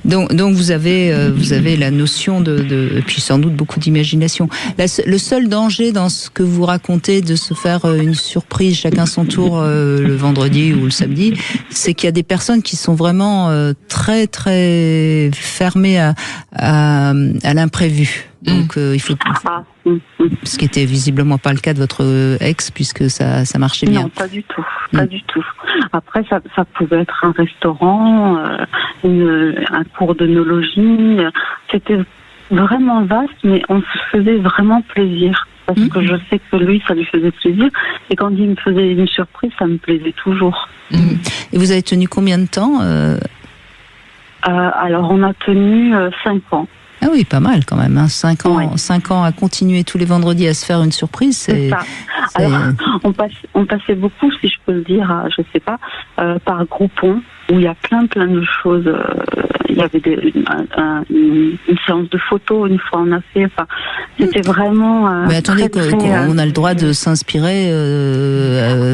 Donc vous avez la notion de puis sans doute beaucoup d'imagination. Le seul danger dans ce que vous racontez de se faire une surprise chacun son tour le vendredi ou le samedi, c'est qu'il y a des personnes qui sont vraiment très très fermées à l'imprévu. Donc il faut, ce qui était visiblement pas le cas de votre ex, puisque ça marchait bien. Non, pas du tout, pas du tout. Après, ça pouvait être un restaurant, un cours d'œnologie. C'était vraiment vaste, mais on se faisait vraiment plaisir. Parce que je sais que lui, ça lui faisait plaisir. Et quand il me faisait une surprise, ça me plaisait toujours. Et vous avez tenu combien de temps Alors, on a tenu 5 ans. Ah oui, pas mal quand même. 5 ans, ouais. 5 ans à continuer tous les vendredis à se faire une surprise. C'est ça. Alors, on passait beaucoup, si je peux le dire, je sais pas, par Groupon, où il y a plein de choses. Il y avait une séance de photos, une fois on a fait. Enfin, c'était vraiment. Mais attendez, on a le droit de s'inspirer.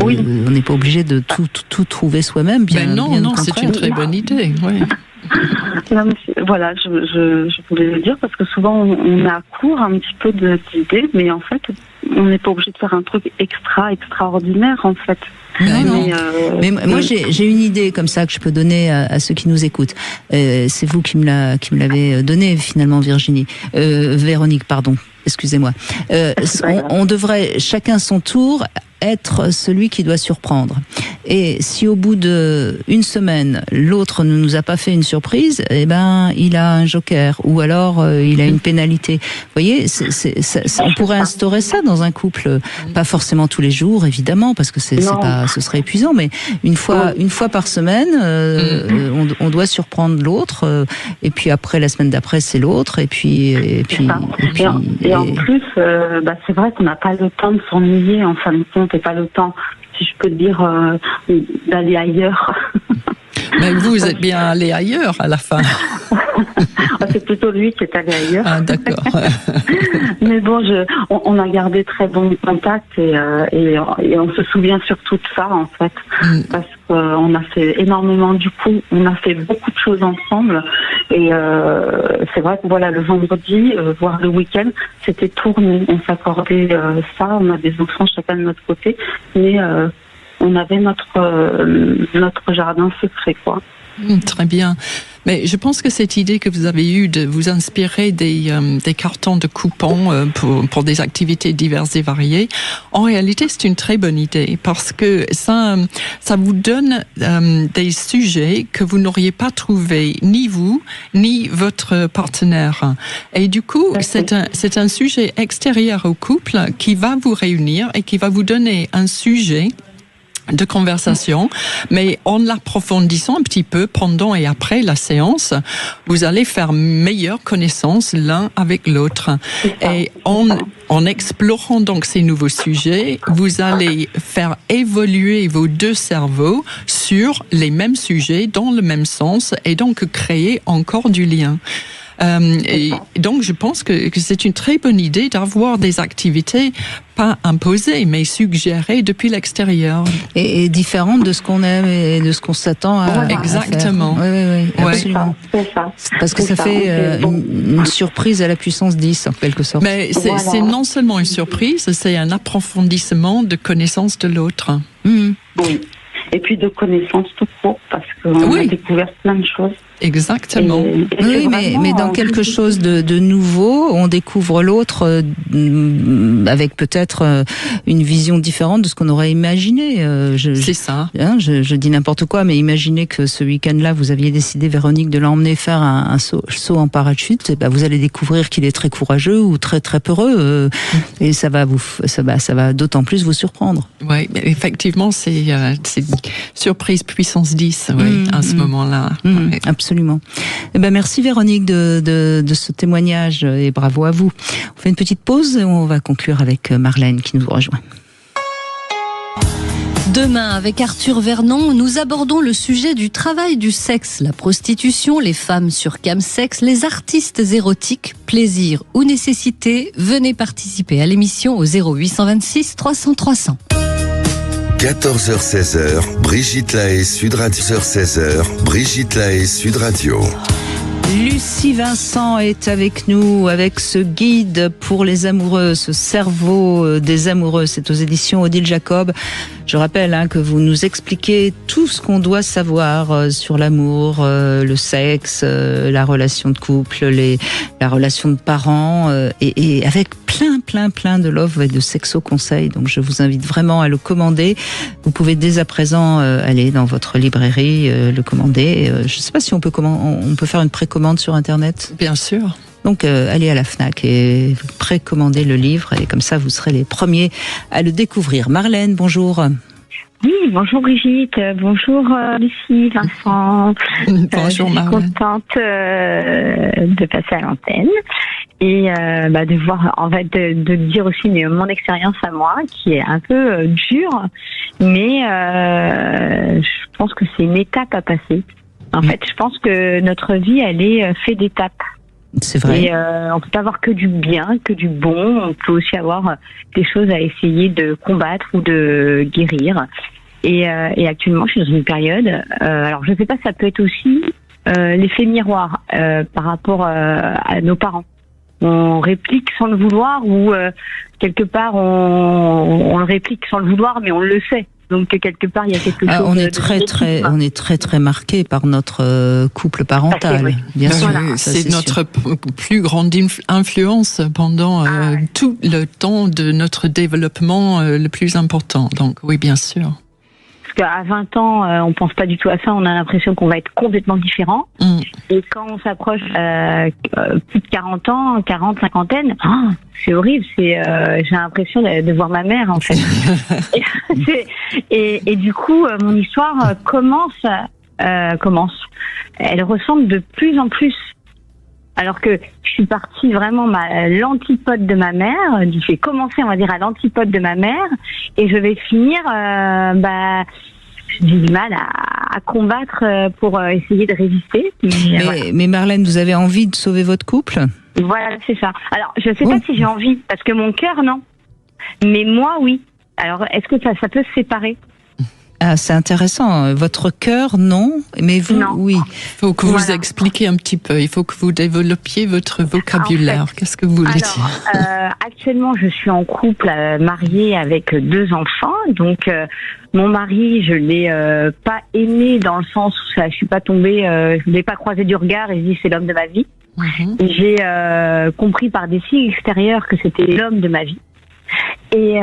Oui. On n'est pas obligé de tout trouver soi-même. Non, c'est une très bonne idée. Oui. Non, mais voilà, je voulais le dire parce que souvent on a à court un petit peu d'idées, mais en fait on n'est pas obligé de faire un truc extraordinaire en fait. Mais moi j'ai une idée comme ça que je peux donner à ceux qui nous écoutent. C'est vous qui me l'avez donné finalement, Véronique, pardon. Excusez-moi. On devrait chacun son tour être celui qui doit surprendre. Et si au bout d'une semaine, l'autre ne nous a pas fait une surprise, eh ben, il a un joker, ou alors il a une pénalité. Vous voyez, on pourrait instaurer ça dans un couple, pas forcément tous les jours, évidemment, parce que ce serait épuisant, mais une fois par semaine, on doit surprendre l'autre, et puis après, la semaine d'après, c'est l'autre, et en plus, c'est vrai qu'on n'a pas le temps de s'ennuyer, en fin de compte, et pas le temps, si je peux dire, d'aller ailleurs. Mais vous êtes bien allé ailleurs à la fin. C'est plutôt lui qui est allé ailleurs. Ah, d'accord. Mais bon, on a gardé très bon contact et on se souvient surtout de ça, en fait. Parce qu'on a fait énormément, du coup, on a fait beaucoup de choses ensemble. Et c'est vrai que voilà, le vendredi, voire le week-end, c'était tourné. On s'accordait ça, on a des enfants chacun de notre côté. Mais on avait notre jardin secret, quoi. Très bien. Mais je pense que cette idée que vous avez eue de vous inspirer des cartons de coupons pour des activités diverses et variées, en réalité, c'est une très bonne idée parce que ça vous donne des sujets que vous n'auriez pas trouvé ni vous ni votre partenaire. Et du coup, c'est un sujet extérieur au couple qui va vous réunir et qui va vous donner un sujet de conversation, mais en l'approfondissant un petit peu pendant et après la séance, vous allez faire meilleure connaissance l'un avec l'autre. Et en explorant donc ces nouveaux sujets, vous allez faire évoluer vos deux cerveaux sur les mêmes sujets, dans le même sens, et donc créer encore du lien. Et donc, je pense que c'est une très bonne idée d'avoir des activités pas imposées, mais suggérées depuis l'extérieur. Et différentes de ce qu'on aime et de ce qu'on s'attend à Exactement. Oui, absolument. Parce que ça fait une surprise à la puissance 10, en quelque sorte. Mais c'est non seulement une surprise, c'est un approfondissement de connaissance de l'autre. Oui. Et puis de connaissances tout court, parce qu'on a découvert plein de choses. Exactement. Oui, mais dans quelque chose de nouveau, on découvre l'autre avec peut-être une vision différente de ce qu'on aurait imaginé. C'est ça. Je dis n'importe quoi, mais imaginez que ce week-end-là, vous aviez décidé, Véronique, de l'emmener faire un saut en parachute. Et ben, vous allez découvrir qu'il est très courageux ou très très peureux, et ça va d'autant plus vous surprendre. Oui, effectivement, c'est surprise puissance 10, à ce moment-là. Absolument. Eh ben, merci Véronique de ce témoignage et bravo à vous. On fait une petite pause et on va conclure avec Marlène qui nous rejoint. Demain, avec Arthur Vernon, nous abordons le sujet du travail du sexe, la prostitution, les femmes sur camsex, les artistes érotiques, plaisir ou nécessité. Venez participer à l'émission au 0826 300 300. 14h-16h, Brigitte Lahaie, Sud Radio. 14h-16h, Brigitte Lahaie, Sud Radio. Lucie Vincent est avec nous avec ce guide pour les amoureux, ce cerveau des amoureux. C'est aux éditions Odile Jacob. Je rappelle que vous nous expliquez tout ce qu'on doit savoir sur l'amour, le sexe, la relation de couple, la relation de parents, et avec plein de love et de sexo conseils. Donc je vous invite vraiment à le commander. Vous pouvez dès à présent aller dans votre librairie, le commander. Je ne sais pas si on peut faire une précommande sur Internet. Bien sûr. Donc allez à la FNAC et vous précommandez le livre et comme ça vous serez les premiers à le découvrir. Marlène, bonjour. Oui, bonjour Brigitte, bonjour Lucie, Vincent. Bonjour Marlène. Je suis contente de passer à l'antenne et de voir, en fait, de dire aussi mon expérience à moi qui est un peu dure, mais je pense que c'est une étape à passer. En fait, je pense que notre vie, elle est faite d'étapes. C'est vrai. Et on peut pas avoir que du bien, que du bon. On peut aussi avoir des choses à essayer de combattre ou de guérir. Et actuellement, je suis dans une période. Alors, je sais pas, ça peut être aussi l'effet miroir par rapport à nos parents. On réplique sans le vouloir ou quelque part on le réplique sans le vouloir, mais on le sait. Donc quelque part il y a quelque chose. On est très marqué par notre couple parental, oui. Bien sûr. Voilà. C'est notre plus grande influence pendant tout le temps de notre développement le plus important. Donc oui, bien sûr. Parce qu'à 20 ans, on pense pas du tout à ça. On a l'impression qu'on va être complètement différent. Et quand on s'approche plus de 40 ans, 40, cinquantaine, c'est horrible. J'ai l'impression de voir ma mère, en fait. et du coup, mon histoire commence. Elle ressemble de plus en plus. Alors que je suis partie vraiment l'antipode de ma mère. Je vais commencer, on va dire, à l'antipode de ma mère, et je vais finir. J'ai du mal à combattre pour essayer de résister. Mais Marlène, vous avez envie de sauver votre couple ? Voilà, c'est ça. Alors, je sais pas si j'ai envie, parce que mon cœur, non. Mais moi, oui. Alors, est-ce que ça peut se séparer ? Ah, c'est intéressant. Votre cœur, non, mais vous, non. Oui. Il faut que vous expliquiez un petit peu. Il faut que vous développiez votre vocabulaire. En fait, qu'est-ce que vous voulez dire ? Actuellement, je suis en couple, mariée avec 2 enfants. Donc, mon mari, je l'ai pas aimé dans le sens où je suis pas tombée, je l'ai pas croisé du regard et je dis c'est l'homme de ma vie. J'ai compris par des signes extérieurs que c'était l'homme de ma vie. Et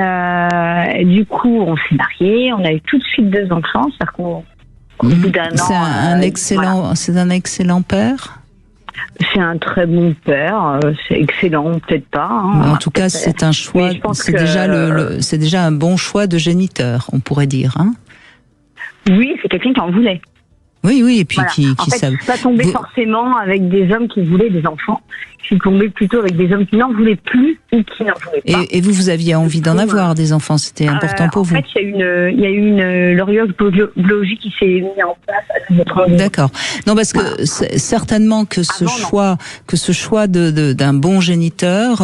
du coup, on s'est mariés, on a eu tout de suite 2 enfants, c'est-à-dire qu'au bout d'un an... C'est un excellent père ? C'est un très bon père, c'est excellent, peut-être pas. En tout cas, c'est un choix, c'est déjà un bon choix de géniteur, on pourrait dire. Oui, c'est quelqu'un qui en voulait. Oui, et puis qui en fait, je suis pas tombée forcément avec des hommes qui voulaient des enfants. Je suis tombée plutôt avec des hommes qui n'en voulaient plus ou qui n'en voulaient pas. Et vous aviez envie d'en avoir des enfants, c'était important pour vous. En fait, il y a eu l'horloge biologique qui s'est mise en place à notre niveau. D'accord. Non, parce que certainement que ce choix d'un bon géniteur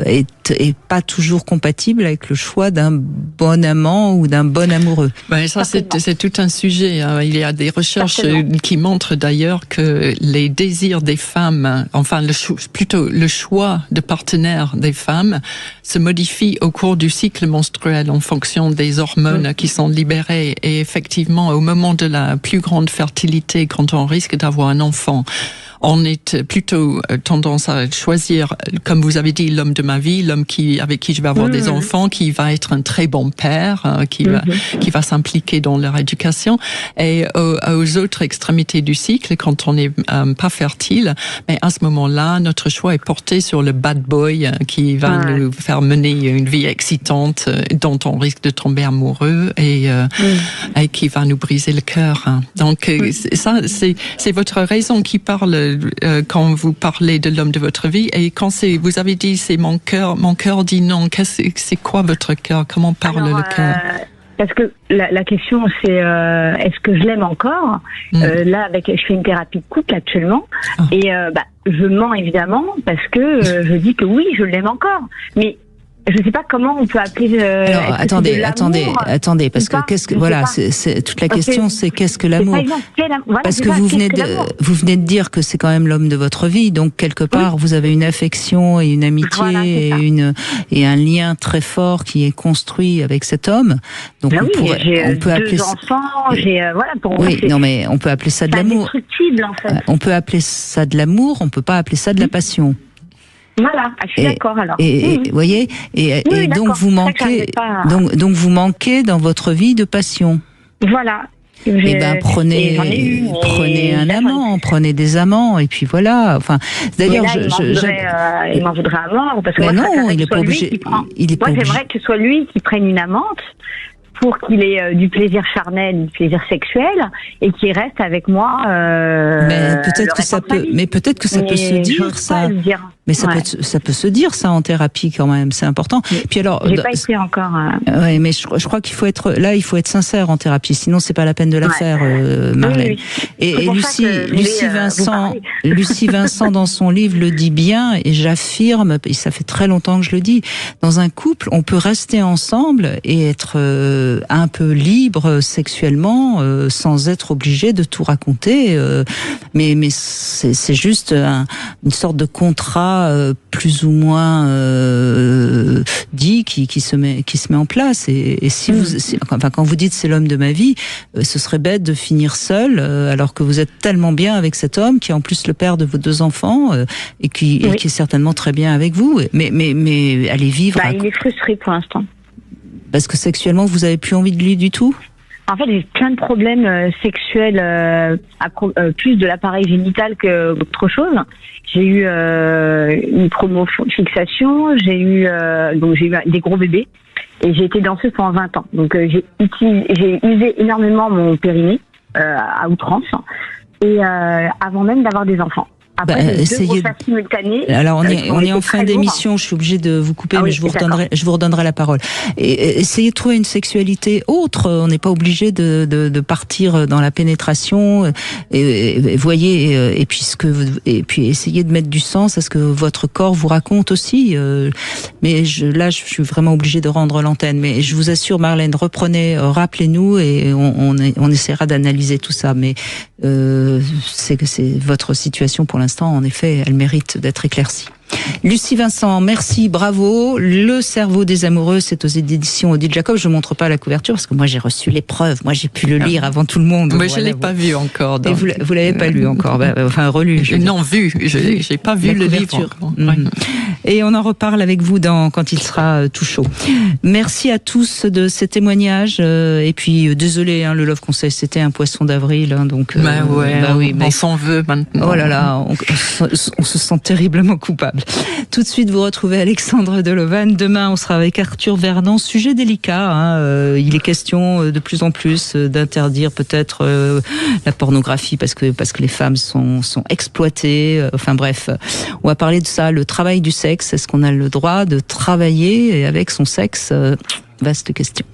est pas toujours compatible avec le choix d'un bon amant ou d'un bon amoureux. Ça, c'est tout un sujet. Il y a des recherches qui montrent d'ailleurs que les désirs des femmes, enfin plutôt le choix de partenaire des femmes, se modifie au cours du cycle menstruel en fonction des hormones qui sont libérées. Et effectivement, au moment de la plus grande fertilité, quand on risque d'avoir un enfant, on est plutôt tendance à choisir, comme vous avez dit, l'homme de ma vie, l'homme avec qui je vais avoir des enfants, qui va être un très bon père, qui va s'impliquer dans leur éducation. Et aux autres extrémités du cycle, quand on n'est pas fertile, mais à ce moment-là, notre choix est porté sur le bad boy qui va nous faire mener une vie excitante, dont on risque de amoureux et qui va nous briser le cœur. Donc ça, c'est votre raison qui parle quand vous parlez de l'homme de votre vie, et quand vous avez dit c'est mon cœur dit non, c'est quoi votre cœur? Comment parle le cœur? Parce que la question c'est est-ce que je l'aime encore? Là, je fais une thérapie de couple actuellement, et je mens évidemment parce que je dis que oui, je l'aime encore, mais je sais pas comment on peut appeler. Alors attendez, parce que qu'est-ce que voilà, c'est toute la question, c'est qu'est-ce que l'amour? Parce que vous venez de dire que c'est quand même l'homme de votre vie, donc quelque part vous avez une affection et une amitié et un lien très fort qui est construit avec cet homme. Donc on peut appeler enfants, pour oui, non mais on peut appeler ça de l'amour. Indestructible en fait. On peut appeler ça de l'amour, on peut pas appeler ça de la passion. Voilà, je suis d'accord alors. Vous voyez, et donc vous manquez, donc vous manquez dans votre vie de passion. Voilà. Prenez un amant, prenez des amants, et puis voilà. Enfin, d'ailleurs, il m'en voudrait à mort parce que non, il est pas obligé. J'aimerais que ce soit lui qui prenne une amante pour qu'il ait du plaisir charnel, du plaisir sexuel, et qu'il reste avec moi. Mais peut-être que ça peut se dire ça. Mais ça peut se dire ça en thérapie quand même, c'est important. Puis alors, j'ai pas été encore. Ouais, mais je crois qu'il faut être sincère en thérapie, sinon c'est pas la peine de la faire, Marlène. Et Lucie Vincent dans son livre le dit bien, et j'affirme, et ça fait très longtemps que je le dis, dans un couple, on peut rester ensemble et être un peu libre sexuellement, sans être obligé de tout raconter. Mais c'est juste une sorte de contrat plus ou moins dit qui se met en place, et quand vous dites c'est l'homme de ma vie, ce serait bête de finir seul alors que vous êtes tellement bien avec cet homme qui est en plus le père de vos 2 enfants et qui est certainement très bien avec vous, mais allez vivre. Il est frustré pour l'instant parce que sexuellement vous avez plus envie de lui du tout. En fait, j'ai plein de problèmes sexuels, plus de l'appareil génital qu'autre chose. J'ai eu une fixation, j'ai eu des gros bébés, et j'ai été danseuse pendant 20 ans. Donc j'ai usé énormément mon périnée à outrance, et avant même d'avoir des enfants. Après, Alors on est en fin d'émission, je suis obligée de vous couper, mais je vous redonnerai la parole. Et essayez de trouver une sexualité autre. On n'est pas obligé de partir dans la pénétration. Et voyez, et puis essayez de mettre du sens à ce que votre corps vous raconte aussi. Mais je suis vraiment obligée de rendre l'antenne. Mais je vous assure, Marlène, rappelez-nous, et on essaiera d'analyser tout ça. Mais c'est votre situation pour l'instant, en effet, elle mérite d'être éclaircie. Lucie Vincent, merci, bravo. Le cerveau des amoureux, c'est aux éditions Odile Jacob. Je ne montre pas la couverture parce que moi j'ai reçu l'épreuve. Moi j'ai pu le lire avant tout le monde. Mais je ne l'ai pas vu encore. Et vous ne l'avez pas lu encore, enfin relu. Non, vu. Je n'ai pas vu le livre. Et on en reparle avec vous quand il sera tout chaud. Merci à tous de ces témoignages. Et puis désolé, le Love Conseil, c'était un poisson d'avril, donc. On s'en veut maintenant. Oh là là, on se sent terriblement coupable. Tout de suite, vous retrouvez Alexandre Delovan. Demain, on sera avec Arthur Vernon. Sujet délicat. Il est question de plus en plus d'interdire peut-être la pornographie parce que les femmes sont exploitées. Enfin bref, on va parler de ça. Le travail du sexe. Est-ce qu'on a le droit de travailler avec son sexe? Vaste question.